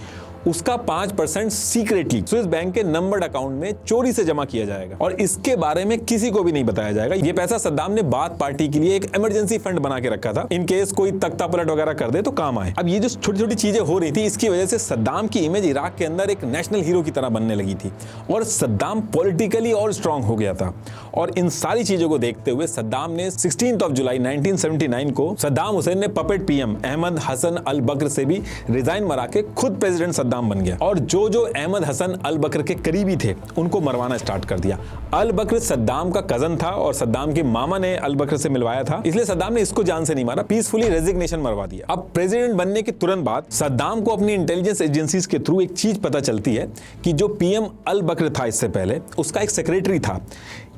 उसका 5% सीक्रेटली स्विस बैंक के नंबर्ड अकाउंट में चोरी से जमा किया जाएगा और इसके बारे में किसी को भी नहीं बताया जाएगा। ये पैसा सद्दाम ने बाथ पार्टी के लिए एक इमरजेंसी फंड बना के रखा था, इन केस कोई तख्ता पलट वगैरह कर दे तो काम आए। अब ये जो छोटी छोटी चीजें हो रही थी, इसकी वजह से सद्दाम की इमेज इराक के अंदर एक नेशनल हीरो की तरह बनने लगी थी और सद्दाम पॉलिटिकली और स्ट्रांग हो गया था। और इन सारी चीजों को देखते हुए सद्दाम ने 16 जुलाई 1979 को सद्दाम हुसैन ने पपेट पीएम अहमद हसन अल बकर से भी रिजाइन मरा के खुद प्रेसिडेंट सद्दाम बन गया और जो अहमद हसन अल बकर के करीबी थे उनको मरवाना स्टार्ट कर दिया। अल बकर सद्दाम का कजन था और सद्दाम के मामा ने अल बकर से मिलवाया था, इसलिए सद्दाम ने इसको जान से नहीं मारा, पीसफुली रेजिग्नेशन मरवा दिया। अब प्रेसिडेंट बनने के तुरंत बाद सद्दाम को अपनी इंटेलिजेंस एजेंसीज के थ्रू एक चीज पता चलती है कि जो पीएम अल बकर था इससे पहले, उसका एक सेक्रेटरी था,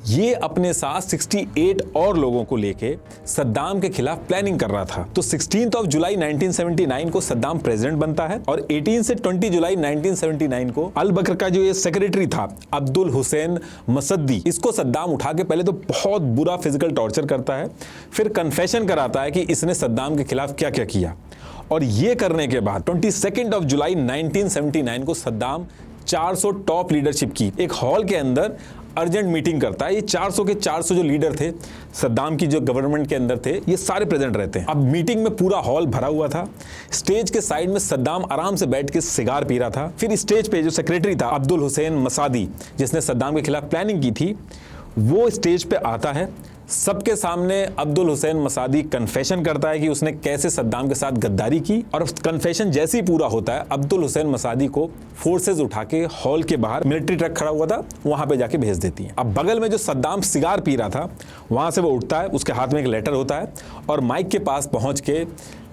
ये अपने साथ 68 और लोगों को लेके सद्दाम के खिलाफ प्लानिंग कर रहा था। तो 16 जुलाई 1979 को सद्दाम प्रेसिडेंट बनता है और 18 से 20 जुलाई 1979 को अल बकर का जो ये सेक्रेटरी था अब्दुल हुसैन मसद्दी, इसको सद्दाम उठा के पहले तो बहुत बुरा फिजिकल टॉर्चर करता है, फिर कन्फेशन कराता है कि इसने सद्दाम के खिलाफ क्या क्या किया। और ये करने के बाद 22 जुलाई 1979 को सद्दाम 400 टॉप लीडरशिप की एक हॉल के अंदर अर्जेंट मीटिंग करता है। ये 400 के 400 जो लीडर थे सद्दाम की जो गवर्नमेंट के अंदर थे, ये सारे प्रेजेंट रहते हैं। अब मीटिंग में पूरा हॉल भरा हुआ था, स्टेज के साइड में सद्दाम आराम से बैठ के सिगार पी रहा था। फिर स्टेज पे जो सेक्रेटरी था अब्दुल हुसैन मसादी, जिसने सद्दाम के खिलाफ प्लानिंग की थी, वो स्टेज पे आता है। सबके सामने अब्दुल हुसैन मसादी कन्फेशन करता है कि उसने कैसे सद्दाम के साथ गद्दारी की और कन्फेशन जैसे ही पूरा होता है अब्दुल हुसैन मसादी को फोर्सेज उठा के हॉल के बाहर मिलिट्री ट्रक खड़ा हुआ था वहां पे जाके भेज देती हैं। अब बगल में जो सद्दाम सिगार पी रहा था वहां से वो उठता है, उसके हाथ में एक लेटर होता है और माइक के पास पहुंच के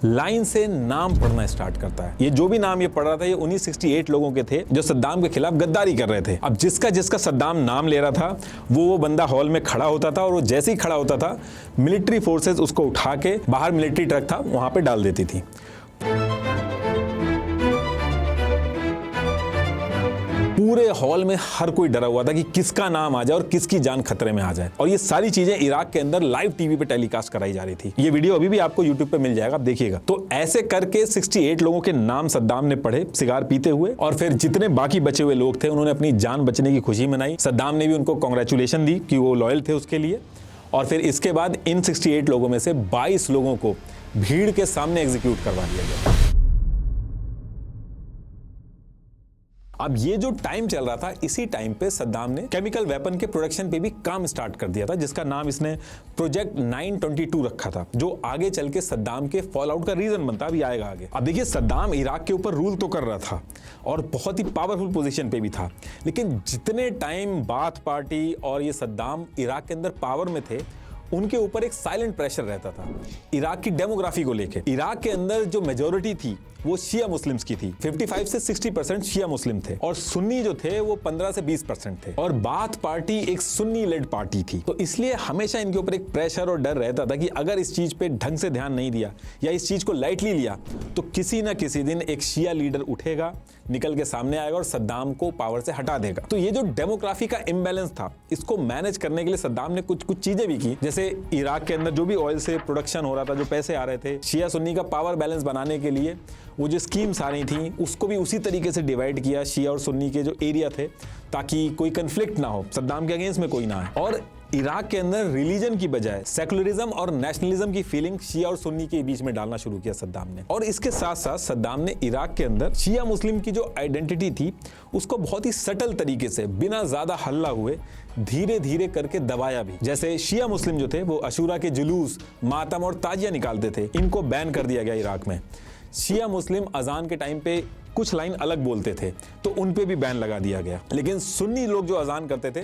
लाइन से नाम पढ़ना स्टार्ट करता है। ये जो भी नाम ये पढ़ रहा था ये उन्हीं 68 लोगों के थे जो सद्दाम के खिलाफ गद्दारी कर रहे थे। अब जिसका जिसका सद्दाम नाम ले रहा था वो बंदा हॉल में खड़ा होता था और वो जैसे ही खड़ा होता था मिलिट्री फोर्सेस उसको उठा के बाहर मिलिट्री ट्रक था वहां पे डाल देती थी। पूरे हॉल में हर कोई डरा हुआ था कि किसका नाम आ जाए और किसकी जान खतरे में आ जाए। और ये सारी चीजें इराक के अंदर लाइव टीवी पे टेलीकास्ट कराई जा रही थी। ये वीडियो अभी भी आपको यूट्यूब पे मिल जाएगा, आप देखिएगा। तो ऐसे करके 68 लोगों के नाम सद्दाम ने पढ़े सिगार पीते हुए और फिर जितने बाकी बचे हुए लोग थे उन्होंने अपनी जान बचने की खुशी मनाई। सद्दाम ने भी उनको कांग्रेचुलेशन दी कि वो लॉयल थे उसके लिए। और फिर इसके बाद इन 68 लोगों में से 22 लोगों को भीड़ के सामने एग्जीक्यूट करवा दिया गया। अब ये जो टाइम चल रहा था, इसी टाइम पे सद्दाम ने केमिकल वेपन के प्रोडक्शन पे भी काम स्टार्ट कर दिया था, जिसका नाम इसने प्रोजेक्ट 922 रखा था, जो आगे चल के सद्दाम के फॉल आउट का रीजन बनता भी आएगा आगे। अब देखिए, सद्दाम इराक के ऊपर रूल तो कर रहा था और बहुत ही पावरफुल पोजीशन पे भी था, लेकिन जितने टाइम बाथ पार्टी और ये सद्दाम इराक के अंदर पावर में थे, उनके ऊपर एक साइलेंट प्रेशर रहता था इराक की डेमोग्राफी को लेके। इराक के अंदर जो मेजॉरिटी थी वो शिया मुस्लिम्स की थी, 55 से 60% शिया मुस्लिम थे, और सुन्नी जो थे वो 15 से 20% थे, और बाथ पार्टी एक सुन्नी लेड पार्टी थी। तो इसलिए हमेशा इनके ऊपर एक प्रेशर और डर रहता था कि अगर इस चीज पे ढंग से ध्यान नहीं दिया या इस चीज को लाइटली लिया तो किसी ना किसी दिन एक शिया लीडर उठेगा, निकल के सामने आएगा और सद्दाम को पावर से हटा देगा। तो ये जो डेमोग्राफी का इम्बैलेंस था, इसको मैनेज करने के लिए सद्दाम ने कुछ चीजें भी की, जैसे इराक के अंदर जो भी ऑयल से प्रोडक्शन हो रहा था, जो पैसे आ रहे थे, शिया सुन्नी का पावर बैलेंस बनाने के लिए वो जो स्कीम्स आ रही थी उसको भी उसी तरीके से डिवाइड किया, शिया और सुन्नी के जो एरिया थे, ताकि कोई कंफ्लिक्ट ना हो, सद्दाम के अगेंस्ट में कोई ना आए। और इराक के अंदर रिलीजन की बजाय सेकुलरिज्म और नेशनलिज्म की फीलिंग शिया और सुन्नी के बीच में डालना शुरू किया सद्दाम ने। और इसके साथ साथ सद्दाम ने इराक के अंदर शिया मुस्लिम की जो आइडेंटिटी थी उसको बहुत ही सटल तरीके से, बिना ज्यादा हल्ला हुए, धीरे धीरे करके दबाया भी। जैसे शिया मुस्लिम जो थे वो अशूरा के जुलूस, मातम और ताजिया निकालते थे, इनको बैन कर दिया गया इराक में। शिया मुस्लिम अजान के टाइम पे कुछ लाइन अलग बोलते थे तो उन पे भी बैन लगा दिया गया, लेकिन सुन्नी लोग जो अजान करते थे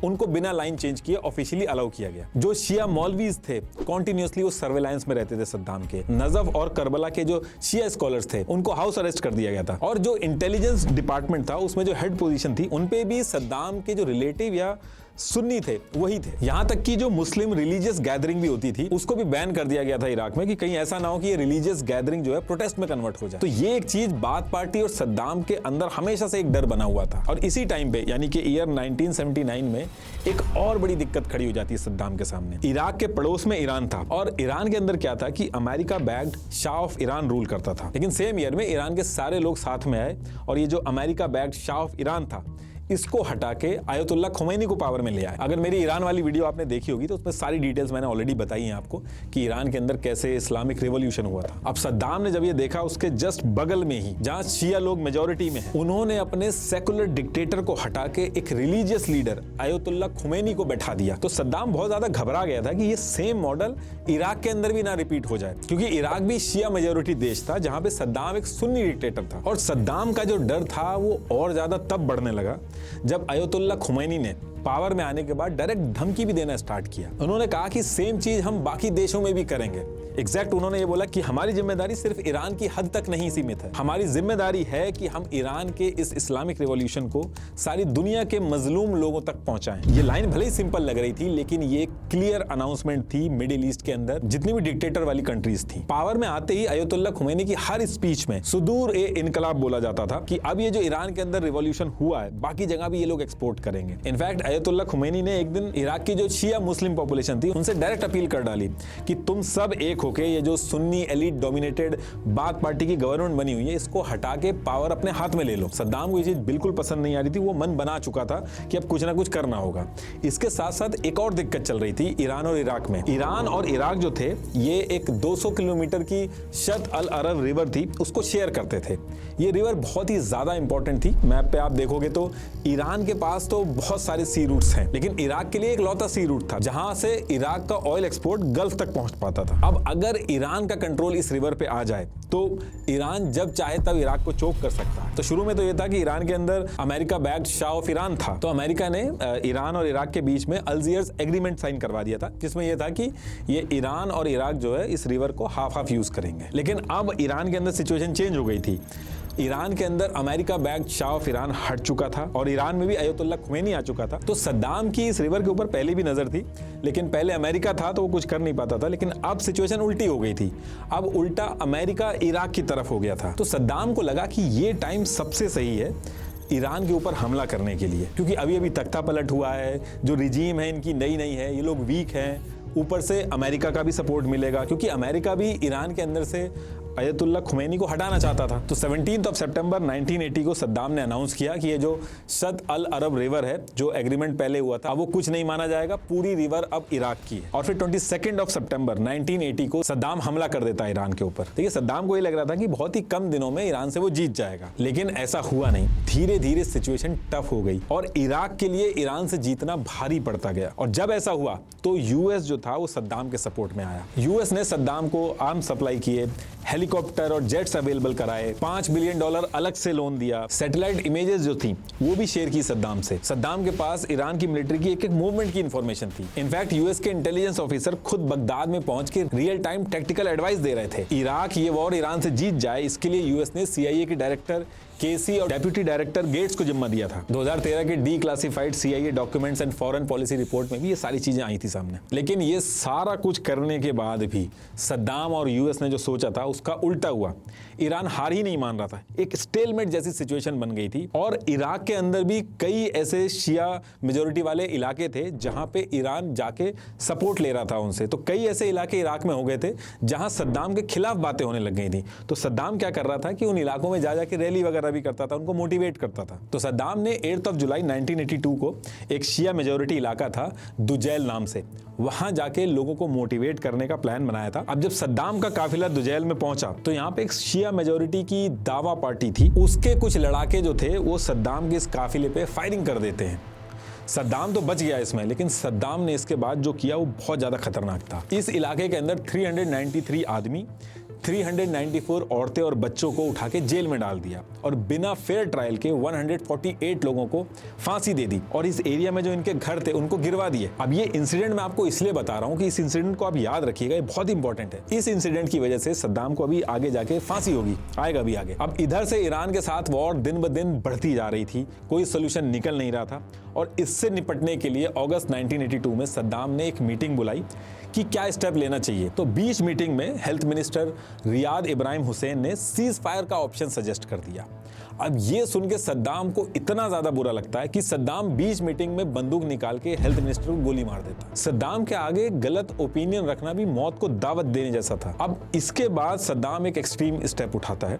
उनको बिना लाइन चेंज किए ऑफिशियली अलाउ किया गया। जो शिया मौलवीज थे कॉन्टिन्यूसली वो सर्वेलांस में रहते थे सद्दाम के। नजफ और करबला के जो शिया स्कॉलर्स थे उनको हाउस अरेस्ट कर दिया गया था, और जो इंटेलिजेंस डिपार्टमेंट था उसमें जो हेड पोजीशन थी उन पे भी सद्दाम के जो रिलेटिव या सुन्नी थे वही थे। यहां तक कि जो मुस्लिम रिलीजियस गैदरिंग भी होती थी उसको भी बैन कर दिया गया था इराक में, कि कहीं ऐसा ना हो कि ये रिलीजियस गैदरिंग जो है प्रोटेस्ट में कन्वर्ट हो जाए। तो ये एक चीज बाथ पार्टी और सद्दाम के अंदर हमेशा से एक डर बना हुआ था। और इसी टाइम पे यानी कि ईयर 1979 में एक और बड़ी दिक्कत खड़ी हो जाती है सद्दाम के सामने। इराक के पड़ोस में ईरान था, और ईरान के अंदर क्या था कि America backed Shah of Iran rule करता था, लेकिन सेम ईयर में ईरान के सारे लोग साथ में आए और ये जो America backed Shah of Iran था इसको हटा के आयतुल्ला खुमैनी को पावर में ले आए। अगर मेरी ईरान वाली वीडियो आपने देखी होगी तो उसमें सारी डिटेल्स मैंने ऑलरेडी बताई हैं आपको कि ईरान के अंदर कैसे इस्लामिक रिवॉल्यूशन हुआ था। अब सद्दाम ने जब ये देखा, उसके जस्ट बगल में ही जहां शिया लोग मेजॉरिटी में हैं, उन्होंने अपने सेकुलर डिक्टेटर को हटा के एक रिलीजियस लीडर आयतुल्ला खुमैनी को बैठा दिया। तो सद्दाम बहुत ज्यादा घबरा गया था कि ये सेम मॉडल इराक के अंदर भी ना रिपीट हो जाए, क्योंकि इराक भी शिया मेजॉरिटी देश था जहां पे सद्दाम एक सुन्नी डिक्टेटर था। और सद्दाम का जो डर था वो और ज्यादा तब बढ़ने लगा जब आयतुल्ला खुमैनी ने पावर में आने के बाद डायरेक्ट धमकी भी देना स्टार्ट किया। उन्होंने कहा कि सेम चीज हम बाकी देशों में भी करेंगे। एग्जैक्ट उन्होंने ये बोला कि हमारी जिम्मेदारी सिर्फ ईरान की हद तक नहीं सीमित है, हमारी जिम्मेदारी है कि हम ईरान के इस इस्लामिक रिवॉल्यूशन को सारी दुनिया के मजलूम लोगों तक पहुंचाएं। ये लाइन भले ही सिंपल लग रही थी, लेकिन ये क्लियर अनाउंसमेंट थी मिडिल ईस्ट के अंदर जितनी भी डिक्टेटर वाली कंट्रीज थी। पावर में आते ही आयतुल्ला खुमैनी की हर स्पीच में सुदूर ए इनकलाब बोला जाता था कि अब ये जो ईरान के अंदर रिवॉल्यूशन हुआ है बाकी जगह भी ये लोग एक्सपोर्ट करेंगे। इनफैक्ट आयतुल्ला खुमैनी ने एक दिन इराक की जो शिया मुस्लिम पॉपुलेशन थी उनसे डायरेक्ट अपील कर डाली कि तुम सब एक होके ये जो Sunni elite dominated bath party की गवर्नमेंट बनी हुई है इसको हटा के पावर अपने हाथ में ले लो। सद्दाम को ये चीज बिल्कुल पसंद नहीं आ रही थी, वो मन बना चुका था कि अब कुछ ना कुछ करना होगा। इसके साथ साथ एक और दिक्कत चल रही थी ईरान और इराक में। ईरान और इराक जो थे ये एक 200 किलोमीटर की शत अल अरब रिवर थी, उसको शेयर करते थे। ये रिवर बहुत ही ज्यादा इंपॉर्टेंट थी। मैप पे आप देखोगे तो ईरान के पास तो बहुत सारे सी रूट्स हैं, लेकिन इराक के लिए एक लौता सी रूट था जहां से इराक का ऑयल एक्सपोर्ट गल्फ तक पहुंच पाता था। अब अगर ईरान का कंट्रोल इस रिवर पे आ जाए तो ईरान जब चाहे तब इराक को चोक कर सकता है। तो शुरू में तो ये था कि ईरान के अंदर America backed Shah of Iran था, तो अमेरिका ने ईरान और इराक के बीच में अल्जीयर्स एग्रीमेंट साइन करवा दिया था, जिसमें यह था कि ये ईरान और इराक जो है इस रिवर को हाफ हाफ यूज करेंगे। लेकिन अब ईरान के अंदर सिचुएशन चेंज हो गई थी। ईरान के अंदर America backed Shah of Iran हट चुका था और ईरान में भी आयतुल्ला खुमैनी आ चुका था। तो सद्दाम की इस रिवर के ऊपर पहले भी नजर थी, लेकिन पहले अमेरिका था तो वो कुछ कर नहीं पाता था, लेकिन अब सिचुएशन उल्टी हो गई थी। अब उल्टा अमेरिका इराक की तरफ हो गया था। तो सद्दाम को लगा कि ये टाइम सबसे सही है ईरान के ऊपर हमला करने के लिए, क्योंकि अभी अभी तख्ता पलट हुआ है, जो रिजीम है इनकी नई नई है, ये लोग वीक हैं, ऊपर से अमेरिका का भी सपोर्ट मिलेगा, क्योंकि अमेरिका भी ईरान के अंदर से अयतुल्ला खुमैनी को हटाना चाहता था। तो 17 सितंबर 1980 को सद्दाम ने अनाउंस किया कि ये जो शत अल अरब रिवर है, जो एग्रीमेंट पहले हुआ था, वो कुछ नहीं माना जाएगा, पूरी रिवर अब इराक की है। और फिर 22 सितंबर 1980 को सद्दाम हमला कर देता है ईरान के ऊपर। देखिए, सद्दाम को ये लग रहा था कि बहुत ही कम दिनों में ईरान से वो जीत जाएगा, लेकिन ऐसा हुआ नहीं। धीरे धीरे सिचुएशन टफ हो गई और इराक के लिए ईरान से जीतना भारी पड़ता गया। और जब ऐसा हुआ तो यूएस जो था वो सद्दाम के सपोर्ट में आया। यूएस ने सद्दाम को आर्म सप्लाई किए, हेलीकॉप्टर और जेट्स अवेलेबल कराए, $5 बिलियन अलग से लोन दिया, सैटेलाइट इमेजेस जो थी वो भी शेयर की सद्दाम से। सद्दाम के पास ईरान की मिलिट्री की एक मूवमेंट की इंफॉर्मेशन थी। इनफैक्ट यूएस के इंटेलिजेंस ऑफिसर खुद बगदाद में पहुंच के रियल टाइम टैक्टिकल एडवाइस दे रहे थे। इराक ये वॉर ईरान से जीत जाए, इसके लिए यूएस ने सीआईए के डायरेक्टर केसी और डेप्यूटी डायरेक्टर गेट्स को जिम्मा दिया था। 2013 के declassified CIA documents and foreign policy report में भी ये सारी चीजें आई थी सामने। लेकिन ये सारा कुछ करने के बाद भी सद्दाम और यूएस ने जो सोचा था उसका उल्टा हुआ। ईरान हार ही नहीं मान रहा था, एक स्टेलमेट जैसी सिचुएशन बन गई थी। और इराक के अंदर भी कई ऐसे शिया मेजोरिटी वाले इलाके थे जहां पे ईरान जाके सपोर्ट ले रहा था उनसे। तो कई ऐसे इलाके इराक में हो गए थे जहां सद्दाम के खिलाफ बातें होने लग गई थी। तो सद्दाम क्या कर रहा था कि उन इलाकों में जा जाके रैली वगैरह भी करता था, उनको मोटिवेट करता था। तो सद्दाम ने 8 जुलाई 1982 को एक शिया मेजोरिटी इलाका था दुजैल नाम से, वहां जाके लोगों को मोटिवेट करने का प्लान बनाया था। अब जब सद्दाम का काफिला दुजैल में पहुंचा तो यहाँ पे एक शिया मेजोरिटी की दावा पार्टी थी, उसके कुछ लड़ाके जो थे वो सद्दाम के इस काफिले पे फायरिंग कर देते हैं। सद्दाम तो बच गया इसमें, लेकिन सद्दाम ने इसके बाद जो किया वो बहुत ज्यादा खतरनाक था। इस इलाके के अंदर 393 आदमी, 394 औरतें और बच्चों को उठा के जेल में डाल दिया और बिना फेयर ट्रायल के 148 लोगों को फांसी दे दी। और इस एरिया में जो इनके घर थे उनको गिरवा दिए। अब ये इंसिडेंट मैं आपको इसलिए बता रहा हूं कि इस इंसिडेंट को आप याद रखिएगा, ये बहुत इंपॉर्टेंट है। इस इंसिडेंट की वजह से सद्दाम को अभी आगे जाके फांसी होगी, आएगा भी आगे। अब इधर से ईरान के साथ वॉर दिन ब दिन बढ़ती जा रही थी, कोई सोल्यूशन निकल नहीं रहा था। और इससे निपटने के लिए अगस्त 1982 में सद्दाम ने एक मीटिंग बुलाई कि क्या स्टेप लेना चाहिए। तो बीच मीटिंग में health minister Riyadh Ibrahim Hussain ने सीज फायर का ऑप्शन सजेस्ट कर दिया। अब ये सुन के सद्दाम को इतना ज्यादा बुरा लगता है कि सद्दाम बीच मीटिंग में बंदूक निकाल के हेल्थ मिनिस्टर को गोली मार देता। सद्दाम के आगे गलत ओपिनियन रखना भी मौत को दावत देने जैसा था। अब इसके बाद सद्दाम एक एक्सट्रीम स्टेप उठाता है।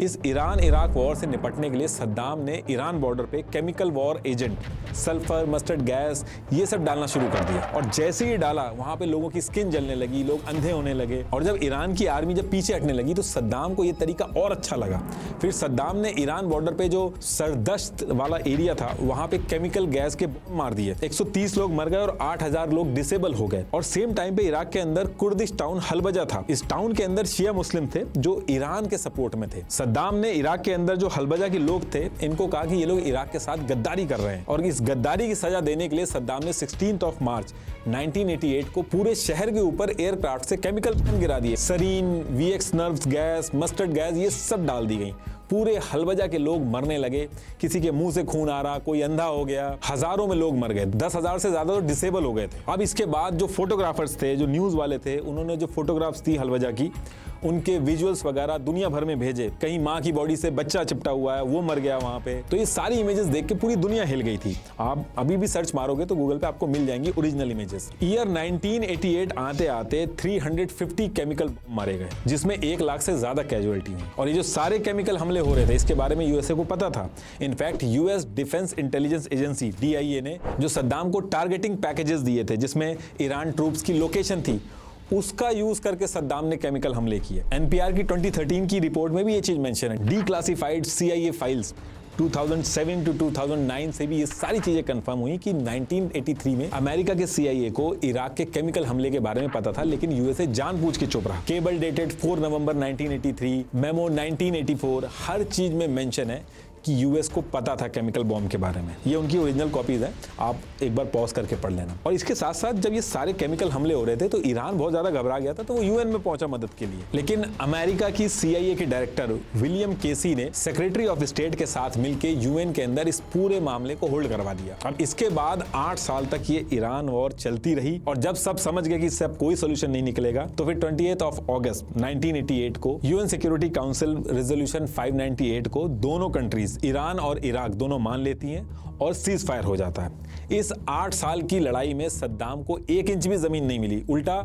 इस ईरान इराक वॉर से निपटने के लिए सद्दाम ने ईरान बॉर्डर पे chemical war agent, sulphur, mustard gas, ये सब डालना शुरू कर दिया। और जैसे ही डाला वहां पे लोगों की स्किन जलने लगी, लोग अंधे होने लगे। और जब ईरान की आर्मी जब पीछे हटने लगी तो सद्दाम को ये तरीका और अच्छा लगा। फिर सद्दाम ने ईरान बॉर्डर पे जो सरदश्त वाला एरिया था वहां पे केमिकल गैस के बम मार दिए। 130 लोग मर गए और 8000 लोग डिसेबल हो गए। और सेम टाइम पे इराक के अंदर कुर्दिश टाउन हलबजा था। इस टाउन के अंदर शिया मुस्लिम थे जो ईरान के सपोर्ट में थे। सद्दाम ने इराक के अंदर जो हलबजा के लोग थे इनको कहा कि ये लोग इराक के साथ गद्दारी कर रहे हैं। और इस गद्दारी की सजा देने के लिए सद्दाम ने 16 मार्च 1988 को पूरे शहर के ऊपर एयरक्राफ्ट से केमिकल बम गिरा दिए। Sarin, VX nerves gas, mustard gas, ये सब डाल दी गई। पूरे हलबजा के लोग मरने लगे, किसी के मुंह से खून आ रहा, कोई अंधा हो गया, हजारों में लोग मर गए, 10,000 से ज्यादा तो डिसेबल हो गए थे। अब इसके बाद जो फोटोग्राफर्स थे, जो न्यूज वाले थे, उन्होंने जो फोटोग्राफ्स थी हलबजा की, उनके विजुअल्स वगैरह दुनिया भर में भेजे। कहीं माँ की बॉडी से बच्चा चिपटा हुआ है, वो मर गया वहां पे। तो ये सारी इमेजेस देख के पूरी दुनिया हिल गई थी। आप अभी भी सर्च मारोगे तो गूगल पे आपको मिल जाएंगी ओरिजिनल इमेजेस। ईयर 1988 आते आते 350 केमिकल मारे गए, जिसमें 1 लाख से ज्यादा कैजुअलिटी हुई। और ये जो सारे केमिकल हमले हो रहे थे इसके बारे में यूएसए को पता था। In fact US defence intelligence agency DIA ने जो सद्दाम को टारगेटिंग पैकेजेस दिए थे जिसमें ईरान ट्रूप्स की लोकेशन थी, उसका यूज करके सद्दाम ने केमिकल हमले किए। एनपीआर की 2013 की रिपोर्ट में भी ये चीज मेंशन है। डीक्लासिफाइड CIA फाइल्स 2007 to 2009 से भी ये सारी चीजें कंफर्म हुई कि 1983 में अमेरिका के CIA को इराक के केमिकल हमले के बारे में पता था, लेकिन यूएसए जानबूझ के चुप रहा। केबल डेटेड 4 नवंबर 1983, मेमो 1984, हर चीज में मेंशन है कि यूएस को पता था केमिकल बॉम्ब के बारे में। ये उनकी ओरिजिनल कॉपीज है, आप एक बार पॉज करके पढ़ लेना। और इसके साथ साथ जब ये सारे केमिकल हमले हो रहे थे तो ईरान बहुत ज्यादा घबरा गया था, तो वो यूएन में पहुंचा मदद के लिए। लेकिन अमेरिका की CIA के डायरेक्टर विलियम केसी ने सेक्रेटरी ऑफ स्टेट के साथ मिलकर यूएन के अंदर इस पूरे मामले को होल्ड करवा दिया। अब इसके बाद 8 साल तक ये ईरान वॉर चलती रही। और जब सब समझ गए कि इससे अब कोई सोल्यूशन नहीं निकलेगा तो फिर 28 अगस्त 1988 को यूएन सिक्योरिटी काउंसिल रेजोल्यूशन 598 को दोनों कंट्रीज ईरान और इराक दोनों मान लेती हैं और सीज फायर हो जाता है। इस 8 साल की लड़ाई में सद्दाम को 1 इंच भी जमीन नहीं मिली, उल्टा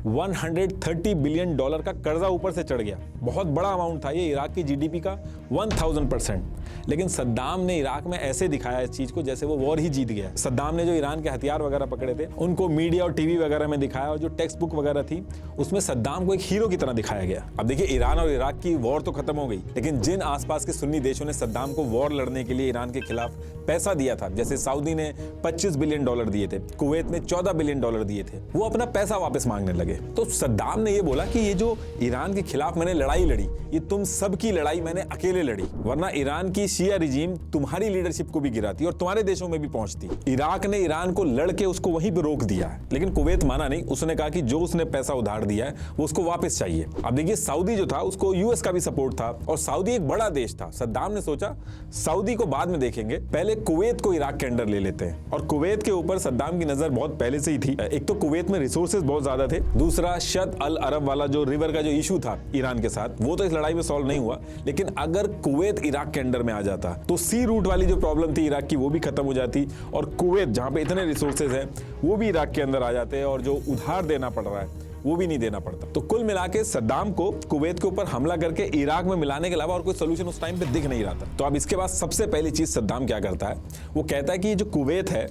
$130 बिलियन का कर्जा ऊपर से चढ़ गया। बहुत बड़ा अमाउंट था ये, इराक की जीडीपी का 1000%। लेकिन सद्दाम ने इराक में ऐसे दिखाया इस चीज को जैसे वो वॉर ही जीत गया। सद्दाम ने जो ईरान के हथियार वगैरह पकड़े थे उनको मीडिया और टीवी वगैरह में दिखाया, और जो टेक्स्ट बुक वगैरह थी उसमें सद्दाम को एक हीरो की तरह दिखाया गया। अब देखिए, ईरान और इराक की वॉर तो खत्म हो गई, लेकिन जिन आसपास के सुन्नी देशों ने सद्दाम को वॉर लड़ने के लिए ईरान के खिलाफ पैसा दिया था, जैसे सऊदी ने $25 बिलियन दिए थे, कुवैत ने $14 बिलियन दिए थे, वो अपना पैसा वापस मांगने लगे। तो सद्दाम ने ये बोला कि ये जो ईरान के खिलाफ मैंने लड़ाई लड़ी, ये तुम सबकी लड़ाई मैंने अकेले लड़ी, वरना ईरान की शिया रिजीम तुम्हारी लीडरशिप को भी गिराती और तुम्हारे देशों में भी पहुंचती। इराक ने ईरान को लड़के उसको वहीं पे रोक दिया, लेकिन कुवैत माना नहीं। उसने कहा कि जो उसने पैसा उधार दिया है वो उसको वापस चाहिए। अब देखिए, सऊदी जो था उसको यूएस का भी सपोर्ट था, और सऊदी एक बड़ा देश था। सद्दाम ने सोचा सऊदी को बाद में देखेंगे, पहले कुवैत को इराक के अंडर ले लेते हैं। और कुवैत के ऊपर सद्दाम की नजर बहुत पहले से ही थी। एक तो कुवैत में रिसोर्सेज बहुत ज्यादा थे, दूसरा शत अल अरब वाला जो रिवर का जो इशू था ईरान के साथ, वो तो इस लड़ाई में सॉल्व नहीं हुआ। लेकिन अगर कुवैत इराक के अंडर में आ जाता तो सी रूट वाली जो प्रॉब्लम थी इराक की वो भी खत्म हो जाती, और कुवैत जहां पे इतने रिसोर्सेज हैं वो भी इराक के अंदर आ जाते हैं, और जो उधार देना पड़ रहा है वो भी नहीं देना पड़ता। तो कुल मिला के सद्दाम को कुवैत के ऊपर हमला करके इराक में मिलाने के अलावा और कोई सोल्यूशन उस टाइम पे दिख नहीं रहा था। तो अब इसके बाद सबसे पहली चीज सद्दाम क्या करता है, वो कहता है कि ये जो कुवैत है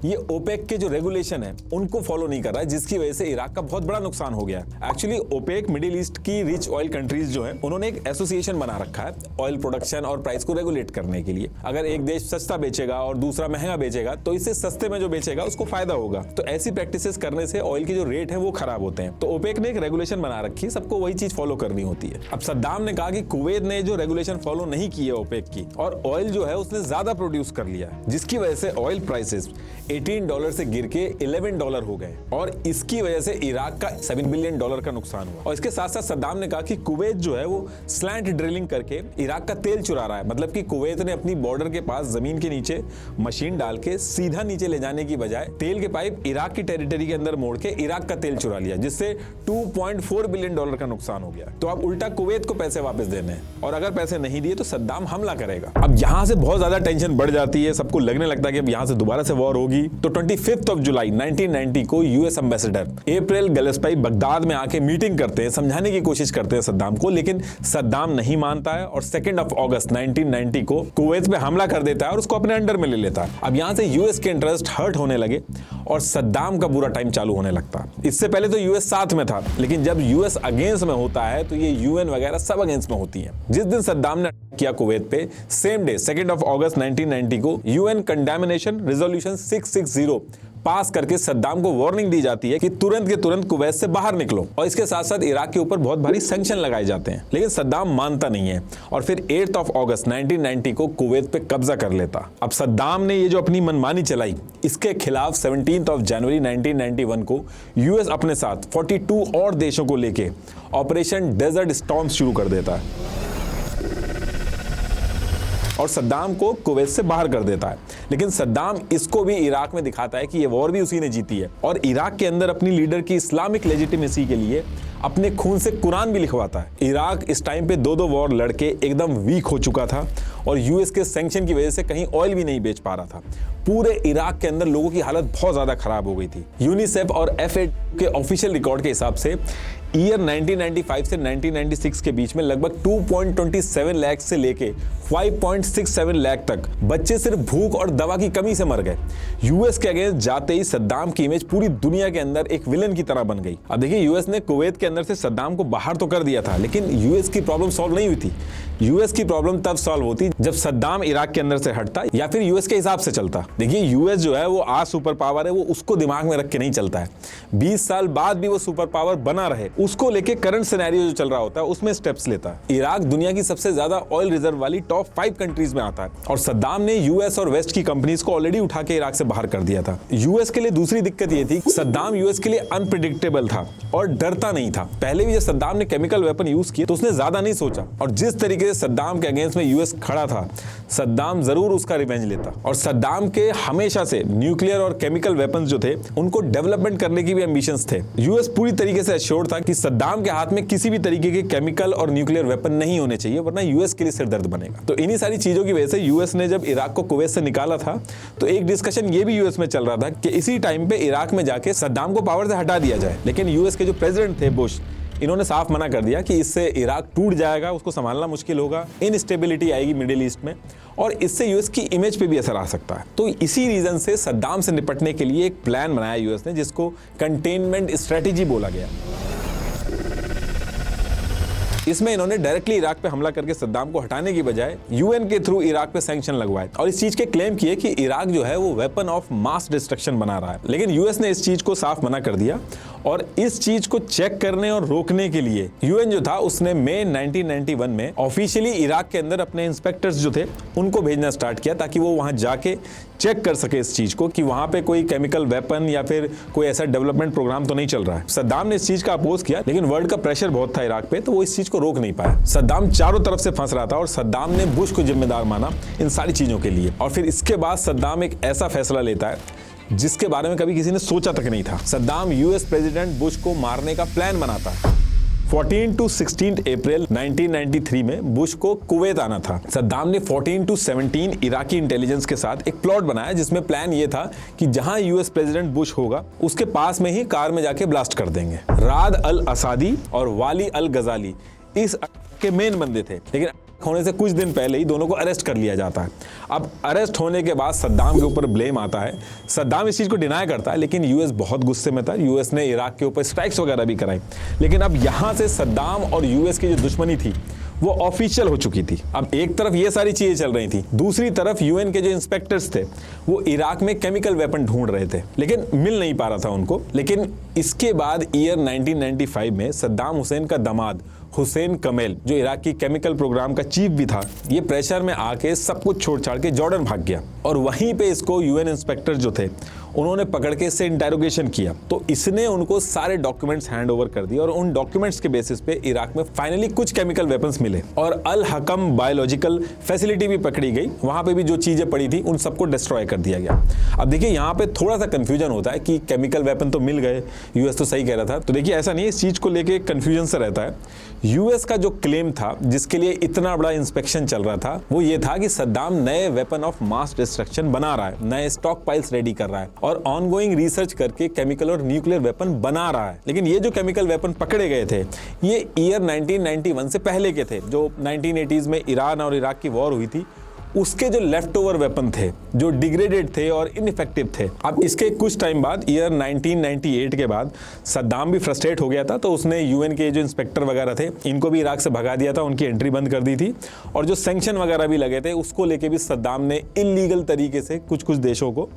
ये ओपेक के जो रेगुलेशन है उनको फॉलो नहीं कर रहा है, जिसकी वजह से इराक का बहुत बड़ा नुकसान हो गया है। एक्चुअली ओपेक मिडिल ईस्ट की रिच ऑयल कंट्रीज जो है उन्होंने एक एसोसिएशन बना रखा है ऑयल प्रोडक्शन और प्राइस को रेगुलेट करने के लिए। अगर एक देश सस्ता बेचेगा और दूसरा महंगा बेचेगा तो इससे सस्ते में जो बेचेगा उसको फायदा होगा। तो ऐसी प्रैक्टिसेस करने से ऑयल के जो रेट है वो खराब होते हैं। तो ओपेक ने एक रेगुलेशन बना रखी है, सबको वही चीज फॉलो करनी होती है। अब सद्दाम ने कहा कि कुवैत ने जो रेगुलेशन फॉलो नहीं की है ओपेक की, और ऑयल जो है उसने ज्यादा प्रोड्यूस कर लिया, जिसकी वजह से ऑयल प्राइसेस $18 से गिर के $11 हो गए, और इसकी वजह से इराक का $7 बिलियन का नुकसान हुआ। और इसके साथ साथ सद्दाम ने कहा कि कुवैत जो है वो स्लैंट ड्रिलिंग करके इराक का तेल चुरा रहा है। मतलब कि कुवैत ने अपनी बॉर्डर के पास जमीन के नीचे मशीन डाल के सीधा नीचे ले जाने की बजाय तेल के पाइप इराक की टेरिटरी के अंदर मोड़ के इराक का तेल चुरा लिया, जिससे $2.4 बिलियन का नुकसान हो गया। तो अब उल्टा कुवैत को पैसे वापस देने हैं, और अगर पैसे नहीं दिए तो सद्दाम हमला करेगा। अब यहां से बहुत ज्यादा टेंशन बढ़ जाती है, सबको लगने लगता है कि अब यहां से दोबारा से वॉर होगी। तो 25 जुलाई 1990 को यूएस एम्बेसडर एप्रिल गलेस्पाई बगदाद में आके मीटिंग करते हैं, समझाने की कोशिश करते हैं सद्दाम को, लेकिन सद्दाम नहीं मानता है और 2 अगस्त 1990 को कुवैत पे हमला कर देता है और उसको अपने अंडर में ले लेता है। अब यहां से यूएस के इंटरेस्ट हर्ट होने लगे और सद्दाम का बुरा टाइम चालू होने लगता। इससे पहले तो यूएस साथ में था, लेकिन जब यूएस अगेंस्ट में होता है तो ये यूएन वगैरह सब अगेंस्ट में होती है। जिस दिन सद्दाम ने किया कुवैत पे, सेम डे 2 अगस्त 1990 को यूएन कंडेमनेशन रेजोल्यूशन 660 पास करके सद्दाम को वार्निंग दी जाती है कि तुरंत के तुरंत कुवैत से बाहर निकलो, और इसके साथ साथ इराक के ऊपर बहुत भारी सैंक्शन लगाए जाते हैं। लेकिन सद्दाम मानता नहीं है और फिर 8 अगस्त 1990 को कुवैत पे कब्जा कर लेता। अब सद्दाम ने ये जो अपनी मनमानी चलाई, इसके खिलाफ 17 जनवरी 1991 को यूएस अपने साथ 42 और देशों को लेके ऑपरेशन डेजर्ट स्टॉर्म शुरू कर देता है और सद्दाम को कुवैत से बाहर कर देता है। लेकिन सद्दाम इसको भी इराक में दिखाता है कि ये वॉर भी उसी ने जीती है, और इराक के अंदर अपनी लीडर की इस्लामिक लेजिटिमेसी के लिए अपने खून से कुरान भी लिखवाता है। इराक इस टाइम पे 2 वॉर लड़के एकदम वीक हो चुका था और यूएस के सैंक्शन की वजह से कहीं ऑयल भी नहीं बेच पा रहा था। पूरे इराक के अंदर लोगों की हालत बहुत ज्यादा खराब हो गई थी। यूनिसेफ और FAO के ऑफिशियल रिकॉर्ड के हिसाब से ईयर 1995 से 1996 के बीच में लगभग 2.27 लाख से लेके 5.67 लाख तक बच्चे सिर्फ भूख और दवा की कमी से मर गए। यूएस के अगेंस्ट जाते ही सद्दाम की इमेज पूरी दुनिया के अंदर एक विलन की तरह बन गई। अब देखिए, यूएस ने कुवैत के अंदर से सद्दाम को बाहर तो कर दिया था, लेकिन यूएस की प्रॉब्लम सॉल्व नहीं हुई थी। यूएस की प्रॉब्लम तब सॉल्व होती जब सद्दाम इराक के अंदर से हटता या फिर यूएस के हिसाब से चलता। देखिए, यूएस जो है वो आज सुपर पावर है, वो उसको दिमाग में रख के नहीं चलता है। 20 साल बाद भी वो सुपर पावर बना रहे, उसको लेके करंट सिनेरियो जो चल रहा होता है उसमें स्टेप्स लेता है। इराक दुनिया की सबसे ज्यादा ऑयल रिजर्व वाली टॉप 5 कंट्रीज में आता है, और सद्दाम ने यूएस और वेस्ट की कंपनीज को ऑलरेडी उठा के इराक से बाहर कर दिया था। यूएस के लिए दूसरी दिक्कत ये थी, सद्दाम यूएस के लिए अनप्रेडिक्टेबल था और डरता नहीं था। पहले भी जब सद्दाम ने केमिकल वेपन यूज किए तो उसने ज्यादा नहीं सोचा, और जिस तरीके से सद्दाम के अगेंस्ट में यूएस खड़ा था, सद्दाम जरूर उसका रिवेंज लेता। और सद्दाम के हमेशा से न्यूक्लियर और केमिकल वेपन्स जो थे उनको डेवलपमेंट करने की भी एम्बिशंस थे। यूएस पूरी तरीके से एश्योर्ड था कि सद्दाम के हाथ में किसी भी तरीके के केमिकल और न्यूक्लियर वेपन नहीं होने चाहिए, वरना यूएस के लिए सिर दर्द बनेगा। तो इन्हीं सारी चीजों की वजह से यूएस ने जब इराक को कुवैत से निकाला था तो एक डिस्कशन ये भी यूएस में चल रहा था कि इसी टाइम पे इराक में जाके सद्दाम को पावर से हटा दिया जाए। लेकिन यूएस के जो प्रेसिडेंट थे बुश, इन्होंने साफ मना कर दिया कि इससे इराक टूट जाएगा, उसको संभालना मुश्किल होगा, इनस्टेबिलिटी आएगी मिडिल ईस्ट में और इससे यूएस की इमेज पे भी असर आ सकता है। तो इसी रीजन से सद्दाम से निपटने के लिए एक प्लान बनाया यूएस ने, जिसको कंटेनमेंट स्ट्रेटेजी बोला गया। इसमें इन्होंने डायरेक्टली इराक पे हमला करके सद्दाम को हटाने की बजाय यूएन के थ्रू इराक पे सैंक्शन लगवाए और इस चीज के क्लेम किए कि इराक जो है वो वेपन ऑफ मास डिस्ट्रक्शन बना रहा है। लेकिन यूएस ने इस चीज को साफ मना कर दिया और इस चीज को चेक करने और रोकने के लिए यूएन जो था उसने मई 1991 में ऑफिशियली इराक के अंदर अपने इंस्पेक्टर्स जो थे उनको भेजना स्टार्ट किया ताकि वो वहां जाके चेक कर सके इस चीज को कि वहां पे कोई केमिकल वेपन या फिर कोई ऐसा डेवलपमेंट प्रोग्राम तो नहीं चल रहा है। सद्दाम ने इस चीज का अपोज किया, लेकिन वर्ल्ड का प्रेशर बहुत था इराक पे, तो वो इस चीज को रोक नहीं पाया। सद्दाम चारों तरफ से फंस रहा था और सद्दाम ने बुश को जिम्मेदार माना इन सारी चीजों के लिए। और फिर इसके बाद सद्दाम एक ऐसा फैसला लेता है जिसके बारे में कभी किसी ने सोचा तक नहीं था। सद्दाम यूएस प्रेसिडेंट बुश को मारने का प्लान बनाता है। 14 to 16 अप्रैल 1993 में बुश को कुवैत आना था। सद्दाम ने 14 to 17 इराकी इंटेलिजेंस के साथ एक प्लॉट बनाया जिसमें प्लान ये था कि जहां यूएस प्रेसिडेंट बुश होगा उसके पास में ही कार में जाके ब्लास्ट कर देंगे। राद अल असादी और वाली अल गजाली इस के मेन बंदे थे, लेकिन होने से कुछ दिन पहले ही दोनों को अरेस्ट कर लिया जाता है। अब अरेस्ट होने के बाद सद्दाम के ऊपर ब्लेम आता है। सद्दाम इस चीज को डिनाई करता है, लेकिन यूएस बहुत गुस्से में था। यूएस ने इराक के ऊपर स्ट्राइक्स वगैरह भी कराई, लेकिन अब यहां से सद्दाम और यूएस की जो दुश्मनी थी वो ऑफिशियल हो चुकी थी। अब एक तरफ ये सारी चीजें चल रही थी, दूसरी तरफ यूएन के जो इंस्पेक्टर्स थे वो इराक में केमिकल वेपन ढूंढ रहे थे, लेकिन मिल नहीं पा रहा था उनको। लेकिन इसके बाद ईयर 1995 में सद्दाम हुसैन का दामाद हुसैन कमेल, जो इराक की केमिकल प्रोग्राम का चीफ भी था, ये प्रेशर में आके सब कुछ छोड़ छाड़ के जॉर्डन भाग गया और वहीं पे इसको यूएन इंस्पेक्टर जो थे उन्होंने पकड़ के इससे इंटेरोगेशन किया। तो इसने उनको सारे डॉक्यूमेंट्स हैंड ओवर कर दिए और उन डॉक्यूमेंट्स के बेसिस पे इराक में फाइनली कुछ केमिकल वेपन्स मिले और अल हकम बायोलॉजिकल फैसिलिटी भी पकड़ी गई। वहां पे भी जो चीजें पड़ी थी उन सबको डिस्ट्रॉय कर दिया गया। अब देखिए यहाँ पे थोड़ा सा कंफ्यूजन होता है कि केमिकल वेपन तो मिल गए, यूएस तो सही कह रहा था। तो देखिए ऐसा नहीं है, इस चीज को लेके कंफ्यूजन सा रहता है। यूएस का जो क्लेम था जिसके लिए इतना बड़ा इंस्पेक्शन चल रहा था वो ये था कि सद्दाम नए वेपन ऑफ मास डिस्ट्रक्शन बना रहा है, नए स्टॉक पाइल्स रेडी कर रहा है और ऑनगोइंग रिसर्च करके केमिकल और न्यूक्लियर वेपन बना रहा है। लेकिन ये जो केमिकल वेपन पकड़े गए थे ये ईयर 1991 से पहले के थे, जो 1980s में ईरान और इराक की वॉर हुई थी उसके जो लेफ्ट ओवर वेपन थे, जो डिग्रेडेड थे और इनइफेक्टिव थे। अब इसके कुछ टाइम बाद ईयर 1998 के बाद सद्दाम भी फ्रस्ट्रेट हो गया था, तो उसने यूएन के जो इंस्पेक्टर वगैरह थे इनको भी इराक से भगा दिया था, उनकी एंट्री बंद कर दी थी और जो सैंक्शन वगैरह भी लगे थे उसको लेके भी सद्दाम ने इलीगल तरीके से कुछ देशों को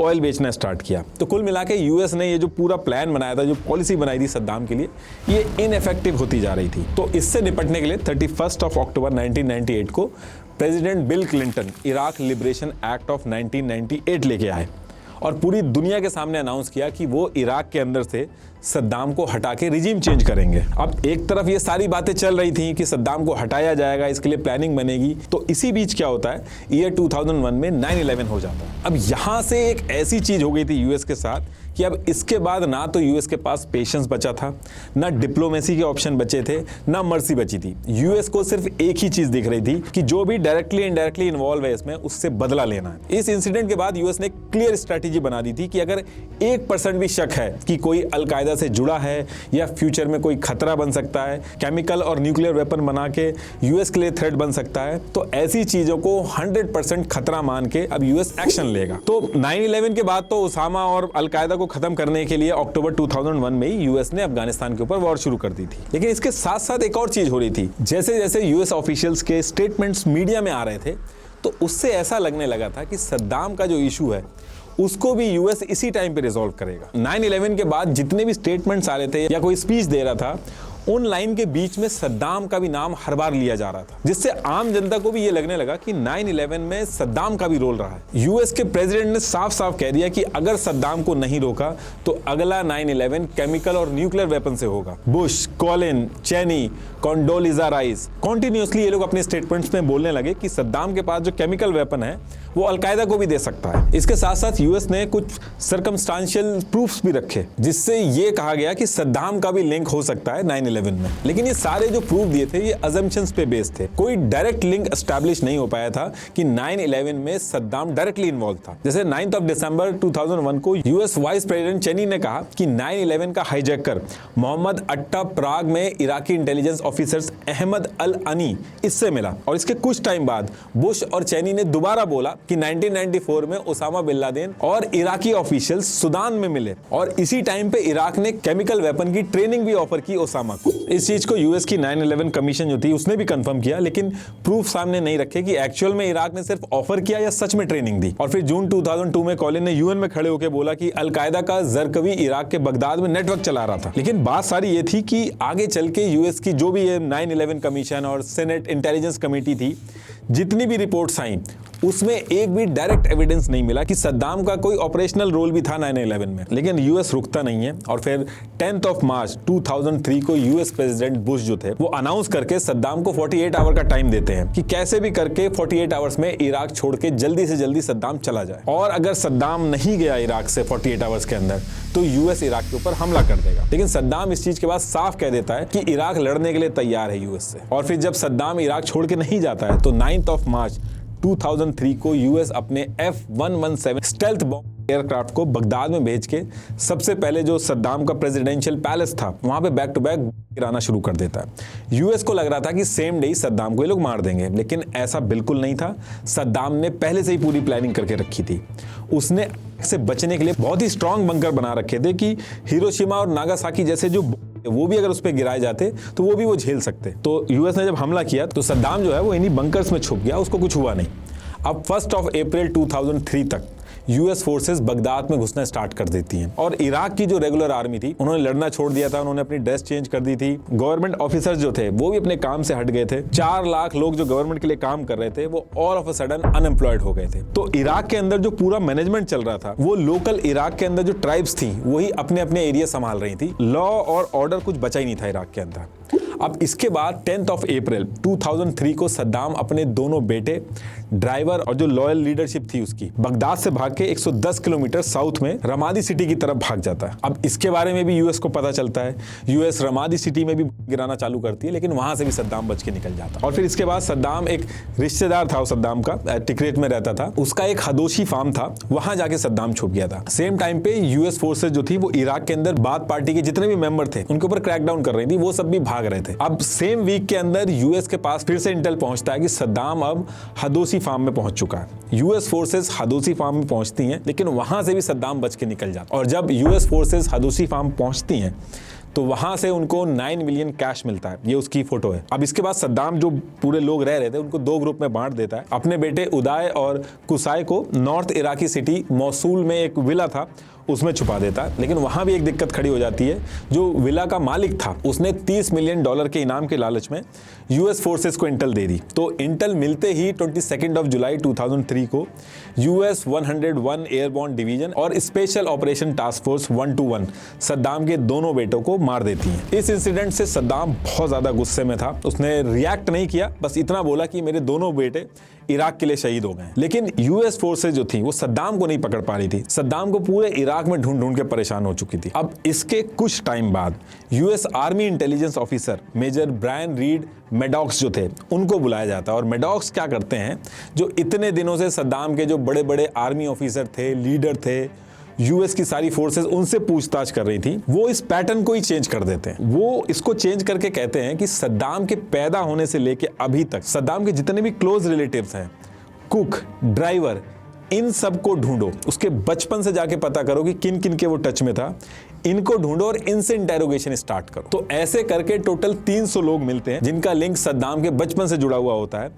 ऑयल बेचना स्टार्ट किया। तो कुल मिला के यूएस ने ये जो पूरा प्लान बनाया था, जो पॉलिसी बनाई थी सद्दाम के लिए, ये इनइफेक्टिव होती जा रही थी। तो इससे निपटने के लिए 31 अक्टूबर 1998 को president bill Clinton Iraq liberation act of 1998 लेके आए और पूरी दुनिया के सामने अनाउंस किया कि वो इराक के अंदर से सद्दाम को हटा के रिजीम चेंज करेंगे। अब एक तरफ ये सारी बातें चल रही थी कि सद्दाम को हटाया जाएगा, इसके लिए प्लानिंग बनेगी, तो इसी बीच क्या होता है, ईयर 2001 में 9/11 हो जाता है। अब यहां से एक ऐसी चीज हो गई थी यूएस के साथ कि अब इसके बाद ना तो यूएस के पास पेशेंस बचा था, ना डिप्लोमेसी के ऑप्शन बचे थे, ना मर्सी बची थी। यूएस को सिर्फ एक ही चीज दिख रही थी कि जो भी डायरेक्टली इनडायरेक्टली इन्वॉल्व है इसमें, उससे बदला लेना है। इस इंसिडेंट के बाद यूएस ने क्लियर स्ट्रैटेजी बना दी थी कि अगर 1% भी शक है कि कोई अलकायदा से जुड़ा है या फ्यूचर में कोई खतरा बन सकता है, केमिकल और न्यूक्लियर वेपन बना के यूएस के लिए थ्रेट बन सकता है, तो ऐसी चीजों को 100% खतरा मान के अब यूएस एक्शन लेगा। तो 9/11 के बाद तो उसामा और अलकायदा खत्म करने के लिए अक्टूबर 2001 में ही यूएस ने अफगानिस्तान के ऊपर वॉर शुरू कर दी थी। लेकिन इसके साथ साथ एक और चीज हो रही थी, जैसे जैसे यूएस ऑफिशियल्स के स्टेटमेंट्स मीडिया में आ रहे थे तो उससे ऐसा लगने लगा था कि सद्दाम का जो इशू है उसको भी यूएस इसी टाइम पे रिजॉल्व करेगा। 9/11 के बाद जितने भी स्टेटमेंट्स आ रहे थे या कोई स्पीच दे रहा था उन लाइन के बीच में सद्दाम का भी नाम हर बार लिया जा रहा था, जिससे आम जनता को भी ये लगने लगा कि 9/11 में सद्दाम का भी रोल रहा है। यूएस के प्रेसिडेंट ने साफ साफ कह दिया कि अगर सद्दाम को नहीं रोका तो अगला 9/11 केमिकल और न्यूक्लियर वेपन से होगा। बुश, कॉलिन, चेनी, कॉन्डोलिजा राइस कॉन्टिन्यूसली ये लोग अपने स्टेटमेंट्स में बोलने लगे कि सद्दाम के पास जो केमिकल वेपन है वो अलकायदा को भी दे सकता है। इसके साथ साथ यूएस ने कुछ सर्कमस्टांशियल प्रूफ्स भी रखे, जिससे ये कहा गया कि सद्दाम का भी लिंक हो सकता है 9/11 में। लेकिन ये सारे जो प्रूफ दिए थे ये अजम्पशंस पे बेस्ड थे, कोई डायरेक्ट लिंक एस्टैब्लिश नहीं हो पाया था कि 9/11 में सद्दाम डायरेक्टली इन्वॉल्व था। जैसे 9 दिसंबर 2001 को यूएस वाइस प्रेसिडेंट चेनी ने कहा कि 9/11 का हाईजैकर मोहम्मद अट्टा प्राग में इराकी इंटेलिजेंस ऑफिसर्स अहमद अल अनी इससे मिला। और इसके कुछ टाइम बाद बुश और चेनी ने दोबारा बोला कि 1994 में ओसामा बिन लादेन और इराकी ऑफिशियल्स सुदान में मिले और इसी टाइम पे इराक ने केमिकल वेपन की ट्रेनिंग भी ऑफर की ओसामा को। इस चीज को यूएस की 9/11 कमीशन जो थी उसने भी कंफर्म किया, लेकिन प्रूफ सामने नहीं रखे कि एक्चुअल में इराक ने सिर्फ ऑफर किया या सच में ट्रेनिंग दी। और फिर जून 2002 में कॉलिन ने यूएन में खड़े होकर बोला कि अलकायदा का जरकवी इराक के बगदाद में नेटवर्क चला रहा था। लेकिन बात सारी ये थी कि आगे चल के यूएस की जो भी 9/11 कमीशन और सेनेट इंटेलिजेंस कमेटी थी, जितनी भी रिपोर्ट्स आई उसमें एक भी डायरेक्ट एविडेंस नहीं मिला कि सद्दाम का कोई ऑपरेशनल रोल भी था 9/11 में। लेकिन यूएस रुकता नहीं है और फिर 10 मार्च 2003 को यूएस प्रेसिडेंट बुश जो थे वो अनाउंस करके सद्दाम को 48 आवर का टाइम देते हैं कि कैसे भी करके 48 आवर्स में इराक छोड़ के जल्दी से जल्दी सद्दाम चला जाए। और अगर सद्दाम नहीं गया इराक से 48 आवर्स के अंदर तो यूएस इराक के ऊपर हमला कर देगा। लेकिन सद्दाम इस चीज के बाद साफ कह देता है कि इराक लड़ने के लिए तैयार है यूएस से। और फिर जब सद्दाम इराक छोड़ के नहीं जाता है तो 9 मार्च 2003 को यूएस अपने F-117 स्टेल्थ बॉम्ब एयरक्राफ्ट को बगदाद में भेज के सबसे पहले जो सद्दाम का प्रेसिडेंशियल पैलेस था वहां पे बैक टू बैक गिराना शुरू कर देता है। यूएस को लग रहा था कि सेम डे ही सद्दाम को ये लोग मार देंगे, लेकिन ऐसा बिल्कुल नहीं था। सद्दाम ने पहले से ही पूरी प्लानिंग करके रखी थी। उसने से बचने के लिए बहुत ही स्ट्रांग बंकर बना रखे थे कि हिरोशिमा और नागासाकी जैसे जो वो भी अगर उस पर गिराए जाते तो वो भी वो झेल सकते। तो यूएस ने जब हमला किया तो सद्दाम जो है वो इन्हीं बंकर्स में छुप गया, उसको कुछ हुआ नहीं। अब 1 अप्रैल 2003 तक यूएस फोर्सेस बगदाद में घुसना स्टार्ट कर देती हैं और इराक की जो रेगुलर आर्मी थी उन्होंने लड़ना छोड़ दिया था, उन्होंने अपनी ड्रेस चेंज कर दी थी। गवर्नमेंट ऑफिसर्स जो थे वो भी अपने काम से हट गए थे। 4 लाख लोग जो गवर्नमेंट के लिए काम कर रहे थे वो all of a sudden unemployed हो गए थे। तो इराक के अंदर जो पूरा मैनेजमेंट चल रहा था वो लोकल इराक के अंदर जो ट्राइब्स थी वही अपने अपने एरिया संभाल रही थी। लॉ और ऑर्डर कुछ बचा ही नहीं था इराक के अंदर। अब इसके बाद 10 अप्रैल 2003 को सद्दाम अपने दोनों बेटे, ड्राइवर और जो लॉयल लीडरशिप थी उसकी बगदाद से भाग के 110 किलोमीटर साउथ में रमादी सिटी की तरफ भाग जाता है। अब इसके बारे में भी यूएस को पता चलता है। यूएस रमादी सिटी में भी गिराना चालू करती है, लेकिन वहां से भी सद्दाम बच के निकल जाता है। और फिर इसके बाद सद्दाम एक रिश्तेदार था सद्दाम का, टिकरेट में रहता था, उसका एक हदोशी फार्म था, वहां जाके सद्दाम छुप गया था। सेम टाइम पे यूएस फोर्सेज जो थी वो इराक के अंदर बाथ पार्टी के जितने भी मेंबर थे उनके ऊपर क्रैकडाउन कर रही थी, वो सब भी भाग रहे थे। अब सेम वीक के अंदर यूएस के पास फिर से इंटेल पहुंचता है कि सद्दाम अब हदोसी फार्म में पहुंच चुका है। यूएस फोर्सेस हदोसी फार्म में पहुंचती हैं, लेकिन वहां से भी सद्दाम बच के निकल जाता है। और जब यूएस फोर्सेस हदोसी फार्म पहुंचती हैं तो वहां से उनको 9 मिलियन कैश मिलता है। ये उसकी फोटो है। अब इसके बाद सद्दाम जो पूरे लोग रह रहे थे उनको 2 ग्रुप में बांट देता है। अपने बेटे उदाय और कुसाई को नॉर्थ इराकी सिटी मौसूल में एक विला था उसमें छुपा देता है। लेकिन वहां भी एक दिक्कत खड़ी हो जाती है। जो विला का मालिक था उसने $30 मिलियन के इनाम के लालच में यूएस फोर्सेस को इंटेल दे दी। तो इंटेल मिलते ही 22 जुलाई 2003 को यूएस 101 एयरबॉर्न डिवीजन और special operation task force 121 Saddam के दोनों बेटों को मार देती हैं। इस इंसिडेंट से सद्दाम बहुत ज्यादा गुस्से में था। उसने रिएक्ट नहीं किया, बस इतना बोला कि मेरे दोनों बेटे इराक के लिए शहीद हो गए। लेकिन यूएस फोर्सेस जो थी वो सद्दाम को नहीं पकड़ पा रही थी। सद्दाम को पूरे इराक में ढूंढ ढूंढ के परेशान हो चुकी थी। अब इसके कुछ टाइम बाद US army intelligence officer major Brian Reid Maddox जो थे उनको बुलाया जाता है। और मेडॉक्स क्या करते हैं, जो इतने दिनों से सद्दाम के जो बड़े बड़े आर्मी ऑफिसर थे, लीडर थे, यूएस की सारी फोर्सेस उनसे पूछताछ कर रही थी, वो इस पैटर्न को ही चेंज कर देते हैं। वो इसको चेंज करके कहते हैं कि सद्दाम के पैदा होने से लेके अभी तक सद्दाम के जितने भी क्लोज रिलेटिव्स हैं, कुक, ड्राइवर, इन सब को ढूंढो, उसके बचपन से जाके पता करो कि किन किन के वो टच में था, इनको ढूंढो और इनसे इंटेरोगेशन स्टार्ट करो। तो ऐसे करके टोटल 300 लोग मिलते हैं जिनका लिंक सद्दाम के बचपन से जुड़ा हुआ होता है,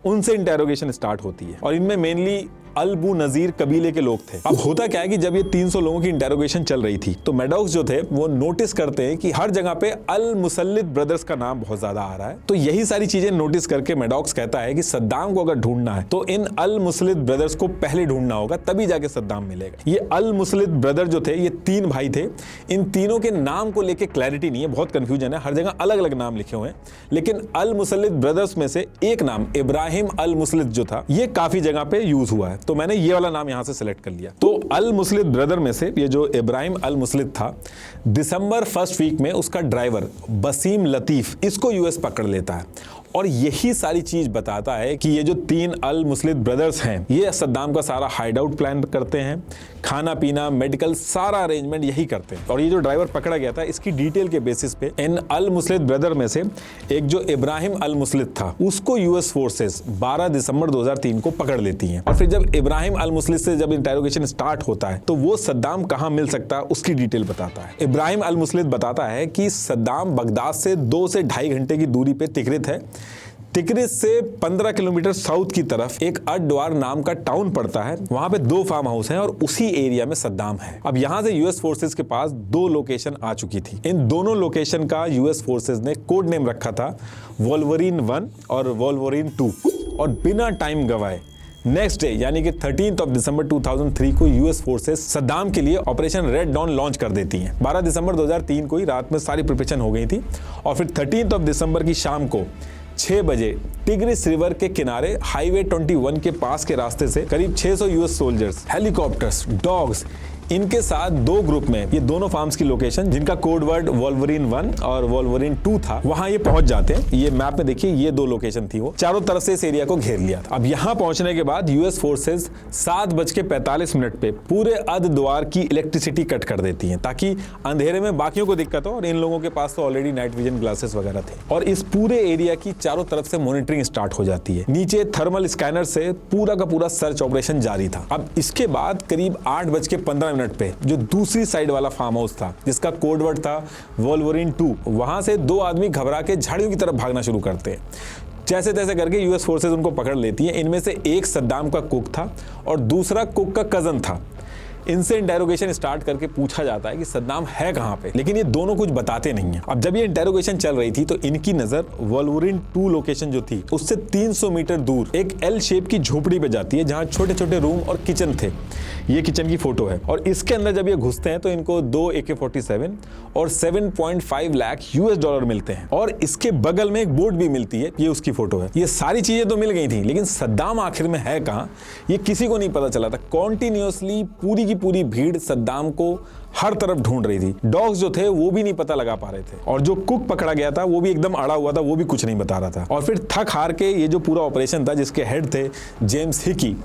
उनसे इंटेरोगेशन स्टार्ट होती है। और इनमें मेनली अल्बू नजीर कबीले के लोग थे। अब होता क्या है कि जब ये 300 लोगों की इंटेरोगेशन चल रही थी तो मैडॉक्स जो थे वो नोटिस करते हैं कि हर जगह पे अल मुसल्लिद ब्रदर्स का नाम बहुत ज्यादा आ रहा है। तो यही सारी चीजें नोटिस करके मैडॉक्स कहता है कि सद्दाम को अगर ढूंढना है तो इन अल मुसल्लिद ब्रदर्स को पहले ढूंढना होगा, तभी जाके सद्दाम मिलेगा। ये अल मुसल्लिद ब्रदर जो थे ये 3 भाई थे। इन तीनों के नाम को लेके क्लैरिटी नहीं है, बहुत कंफ्यूजन है, हर जगह अलग अलग नाम लिखे हुए हैं। लेकिन अल मुसल्लिद ब्रदर्स में से एक नाम इब्राहिम अल मुसल्लिद जो था ये काफी जगह पे यूज हुआ है, तो मैंने ये वाला नाम यहां से सिलेक्ट कर लिया। तो अल मुसल्लिद ब्रदर में से ये जो इब्राहिम अल मुसल्लिद था, दिसंबर फर्स्ट वीक में उसका ड्राइवर बसीम लतीफ इसको यूएस पकड़ लेता है। और यही सारी चीज बताता है कि ये जो 3 अल मुसल्लिद ब्रदर्स हैं ये सद्दाम का सारा हाइड आउट प्लान करते हैं, खाना पीना मेडिकल सारा अरेंजमेंट यही करते हैं। और ये जो ड्राइवर पकड़ा गया था इसकी डिटेल के बेसिस पे इन अल मुसल्लिद ब्रदर में से एक जो इब्राहिम अल मुसल्लिद था उसको यूएस फोर्सेस 12 दिसंबर 2003 को पकड़ लेती हैं। और फिर जब इब्राहिम अल मुसल्लिद से जब इंटेरोगेशन स्टार्ट होता है तो वो सद्दाम कहां मिल सकता है उसकी डिटेल बताता है। इब्राहिम अल मुसल्लिद बताता है कि सद्दाम बगदाद से 2 से 2.5 घंटे की दूरी पे तिकरित है। तिकरित से 15 किलोमीटर साउथ की तरफ एक अडवार नाम का टाउन पड़ता है, वहां पे 2 फार्म हाउस हैं और उसी एरिया में सद्दाम है। अब यहां से यूएस फोर्सेस के पास 2 लोकेशन आ चुकी थी। इन दोनों लोकेशन का यूएस फोर्सेस ने कोड नेम रखा था वोल्वरिन 1 और वोल्वरिन 2। और बिना टाइम गवाए नेक्स्ट डे यानी कि 13 दिसंबर 2003 को यूएस फोर्सेस सद्दाम के लिए ऑपरेशन रेड डॉन लॉन्च कर देती हैं। 12 दिसंबर 2003 को ही रात में सारी प्रिपरेशन हो गई थी और फिर 13 दिसंबर की शाम को 6 बजे टिग्रिस रिवर के किनारे हाईवे 21 के पास के रास्ते से करीब 600 यूएस सोल्जर्स, हेलीकॉप्टर्स, डॉग्स, इनके साथ 2 ग्रुप में ये दोनों फार्म्स की लोकेशन जिनका कोड वर्ड वोल्वरिन 1 और वोल्वरिन 2 था वहां ये पहुंच जाते हैं। ये मैप में देखिए ये 2 लोकेशन थी, वो चारों तरफ से इस एरिया को घेर लिया था। अब यहां पहुंचने के बाद यूएस फोर्सेस 7:45 पे पूरे अद द्वार की इलेक्ट्रिसिटी कट कर देती हैं ताकि अंधेरे में बाकियों को दिक्कत हो, और इन लोगों के पास तो ऑलरेडी नाइट विजन ग्लासेस वगैरह थे। और इस पूरे एरिया की चारों तरफ से मॉनिटरिंग स्टार्ट हो जाती है। नीचे थर्मल स्कैनर से पूरा का पूरा सर्च ऑपरेशन जारी था। अब इसके बाद करीब 8:15 पे जो दूसरी साइड वाला फार्म हाउस था जिसका कोड वर्ड था वोल्वरिन 2, वहां से 2 आदमी घबरा के झाड़ियों की तरफ भागना शुरू करते हैं। जैसे तैसे करके यूएस फोर्सेस उनको पकड़ लेती हैं। इनमें से एक सद्दाम का कुक था और दूसरा कुक का कजन था। इनसे इंटेरोगेशन स्टार्ट करके पूछा जाता है कि सद्दाम है कहां पे, लेकिन ये दोनों कुछ बताते नहीं हैं। अब जब ये इंटेरोगेशन चल रही थी तो इनकी नजर वोल्वरिन 2 लोकेशन जो थी उससे 300 मीटर दूर एक एल शेप की झोपड़ी पे जाती है जहां छोटे छोटे रूम और किचन थे। ये किचन की फोटो है और इसके अंदर जब ये घुसते हैं तो इनको 2 AK-47 और 7.5 लाख यूएस डॉलर मिलते हैं। और इसके बगल में एक बोट भी मिलती है, ये उसकी फोटो है। ये सारी चीजें तो मिल गई थी लेकिन सद्दाम आखिर में है कहां ये किसी को नहीं पता चला था। कॉन्टिन्यूसली पूरी की पूरी भीड़ सद्दाम को हर तरफ ढूंढ रही थी। डॉग्स जो थे वो भी नहीं पता लगा पा रहे थे और जो कुक पकड़ा गया था वो भी एकदम अड़ा हुआ था, वो भी कुछ नहीं बता रहा था। और फिर थक हार के ये जो पूरा ऑपरेशन था जिसके हेड थे जेम्स हिकी,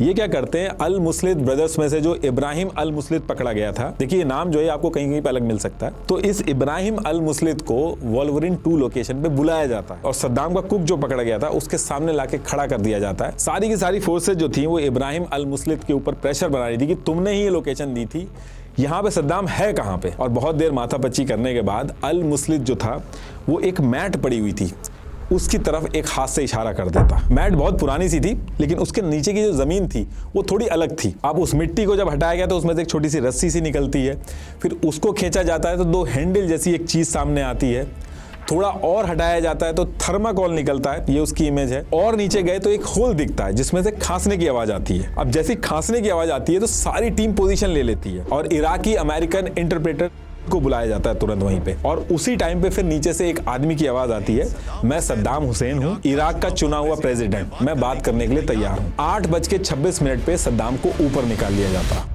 ये क्या करते हैं अल मुसल्लिद ब्रदर्स में से जो इब्राहिम अल मुसल्लिद पकड़ा गया था, देखिए ये नाम जो है आपको कहीं कहीं पे अलग मिल सकता है, तो इस इब्राहिम अल मुसल्लिद को वोल्वरिन 2 लोकेशन पे बुलाया जाता है और सद्दाम का कुक जो पकड़ा गया था उसके सामने लाके खड़ा कर दिया जाता है। सारी की सारी फोर्सेज जो थी वो इब्राहिम अल मुसल्लिद के ऊपर प्रेशर बना रही थी कि तुमने ही ये लोकेशन दी थी, यहाँ पे सद्दाम है कहाँ पे। और बहुत देर माथापच्ची करने के बाद अल मुसल्लिद जो था वो एक मैट पड़ी हुई थी उसकी तरफ एक हाथ से इशारा कर देता। मैट बहुत पुरानी सी थी लेकिन उसके नीचे की जो जमीन थी वो थोड़ी अलग थी। अब उस मिट्टी को जब हटाया गया तो उसमें से एक छोटी सी रस्सी सी निकलती है, फिर उसको खींचा जाता है तो 2 हैंडल जैसी एक चीज सामने आती है। थोड़ा और हटाया जाता है तो थर्माकोल निकलता है, ये उसकी इमेज है। और नीचे गए तो एक होल दिखता है जिसमें से खांसने की आवाज आती है। अब जैसे खांसने की आवाज आती है तो सारी टीम पोजीशन ले लेती है और इराकी अमेरिकन इंटरप्रेटर को बुलाया जाता है तुरंत वहीं पे। और उसी टाइम पे फिर नीचे से एक आदमी की आवाज आती है, मैं सद्दाम हुसैन हूँ, इराक का चुना हुआ प्रेसिडेंट, मैं बात करने के लिए तैयार हूँ। 8:26 पे सद्दाम को ऊपर निकाल लिया जाता।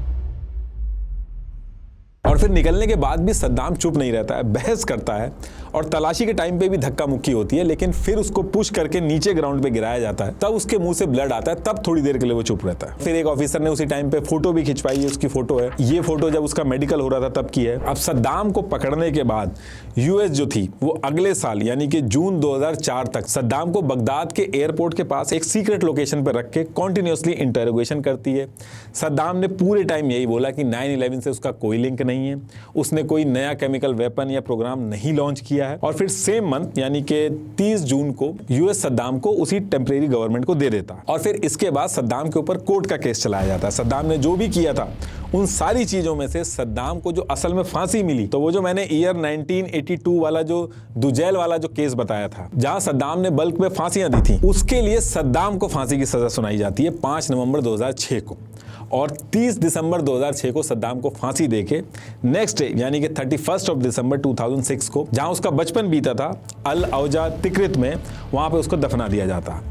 और फिर निकलने के बाद भी सद्दाम चुप नहीं रहता है, बहस करता है और तलाशी के टाइम पे भी धक्का मुक्की होती है, लेकिन फिर उसको पुश करके नीचे ग्राउंड पे गिराया जाता है। तब उसके मुंह से ब्लड आता है, तब थोड़ी देर के लिए वो चुप रहता है। फिर एक ऑफिसर ने उसी टाइम पे फोटो भी खिंचवाई है, उसकी फोटो है। ये फोटो जब उसका मेडिकल हो रहा था तब की है। अब सद्दाम को पकड़ने के बाद यूएस जो थी वो अगले साल यानी कि जून 2004 तक सद्दाम को बगदाद के एयरपोर्ट के पास एक सीक्रेट लोकेशन पर रख के कॉन्टिन्यूसली इंटरोगेशन करती है। सद्दाम ने पूरे टाइम यही बोला कि 9/11 से उसका कोई लिंक नहीं है, है, उसने कोई नया केमिकल वेपन या प्रोग्राम नहीं लॉन्च किया है। और फिर सेम मंथ यानी कि 30 जून को यूएस सद्दाम को उसी टेम्परेरी गवर्नमेंट को दे देता है और फिर इसके बाद सद्दाम के ऊपर कोर्ट का केस चलाया जाता है। सद्दाम ने जो भी किया था उन सारी चीजों में से सद्दाम को जो असल में फांसी मिली, तो वो जो मैंने ईयर 1982 वाला जो दुजैल वाला जो केस बताया था, जहां सद्दाम ने बल्क में फांसियां दी थी, उसके लिए सद्दाम को फांसी की सजा सुनाई जाती है 5 नवंबर 2006 को। और 30 दिसंबर 2006 को सद्दाम को फांसी देके नेक्स्ट डे यानी कि 31 ऑफ दिसंबर 2006 को, जहां उसका बचपन बीता था अल औजा तिक्रित में, वहां पे उसको दफना दिया जाता।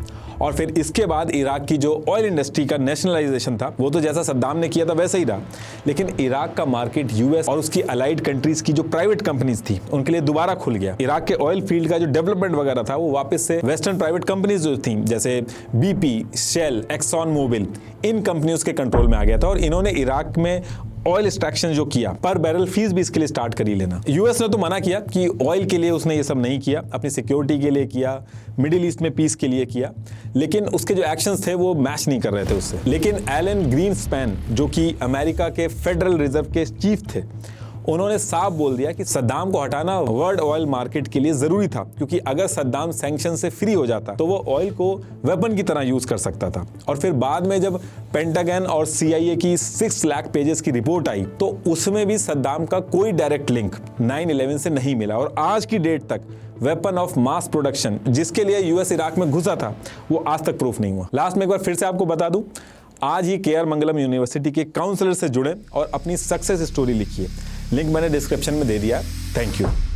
और फिर इसके बाद इराक की जो ऑयल इंडस्ट्री का नेशनलाइजेशन था, वो तो जैसा सद्दाम ने किया था वैसे ही रहा, लेकिन इराक का मार्केट यूएस और उसकी अलाइड कंट्रीज की जो प्राइवेट कंपनीज थी उनके लिए दोबारा खुल गया। इराक के ऑयल फील्ड का जो डेवलपमेंट वगैरह था वो वापस से वेस्टर्न प्राइवेट कंपनीज जो थी, जैसे बीपी, शेल, एक्सॉन मोबिल, इन कंपनियों के कंट्रोल में आ गया था। और इन्होंने इराक में ऑयल एक्सट्रैक्शन जो किया, पर बैरल फीस भी इसके लिए स्टार्ट कर ही लेना। यूएस ने तो मना किया कि ऑयल के लिए उसने ये सब नहीं किया, अपनी सिक्योरिटी के लिए किया, मिडिल ईस्ट में पीस के लिए किया, लेकिन उसके जो एक्शंस थे वो मैच नहीं कर रहे थे उससे। लेकिन एलन ग्रीनस्पैन जो कि अमेरिका के फेडरल रिजर्व के चीफ थे, उन्होंने साफ बोल दिया कि सद्दाम को हटाना वर्ल्ड ऑयल मार्केट के लिए जरूरी था, क्योंकि अगर सद्दाम सैंक्शन से फ्री हो जाता तो वो ऑयल को वेपन की तरह यूज कर सकता था। और फिर बाद में जब पेंटागन और CIA की 6 लाख पेजेस की रिपोर्ट आई, तो उसमें भी सद्दाम का कोई डायरेक्ट लिंक 9/11 से नहीं मिला। और आज की डेट तक वेपन ऑफ मास प्रोडक्शन जिसके लिए यूएस इराक में घुसा था, वो आज तक प्रूफ नहीं हुआ। लास्ट में एक बार फिर से आपको बता दूं, आज ही KR मंगलम यूनिवर्सिटी के काउंसलर से जुड़े और अपनी सक्सेस स्टोरी लिखिए। लिंक मैंने डिस्क्रिप्शन में दे दिया। Thank you.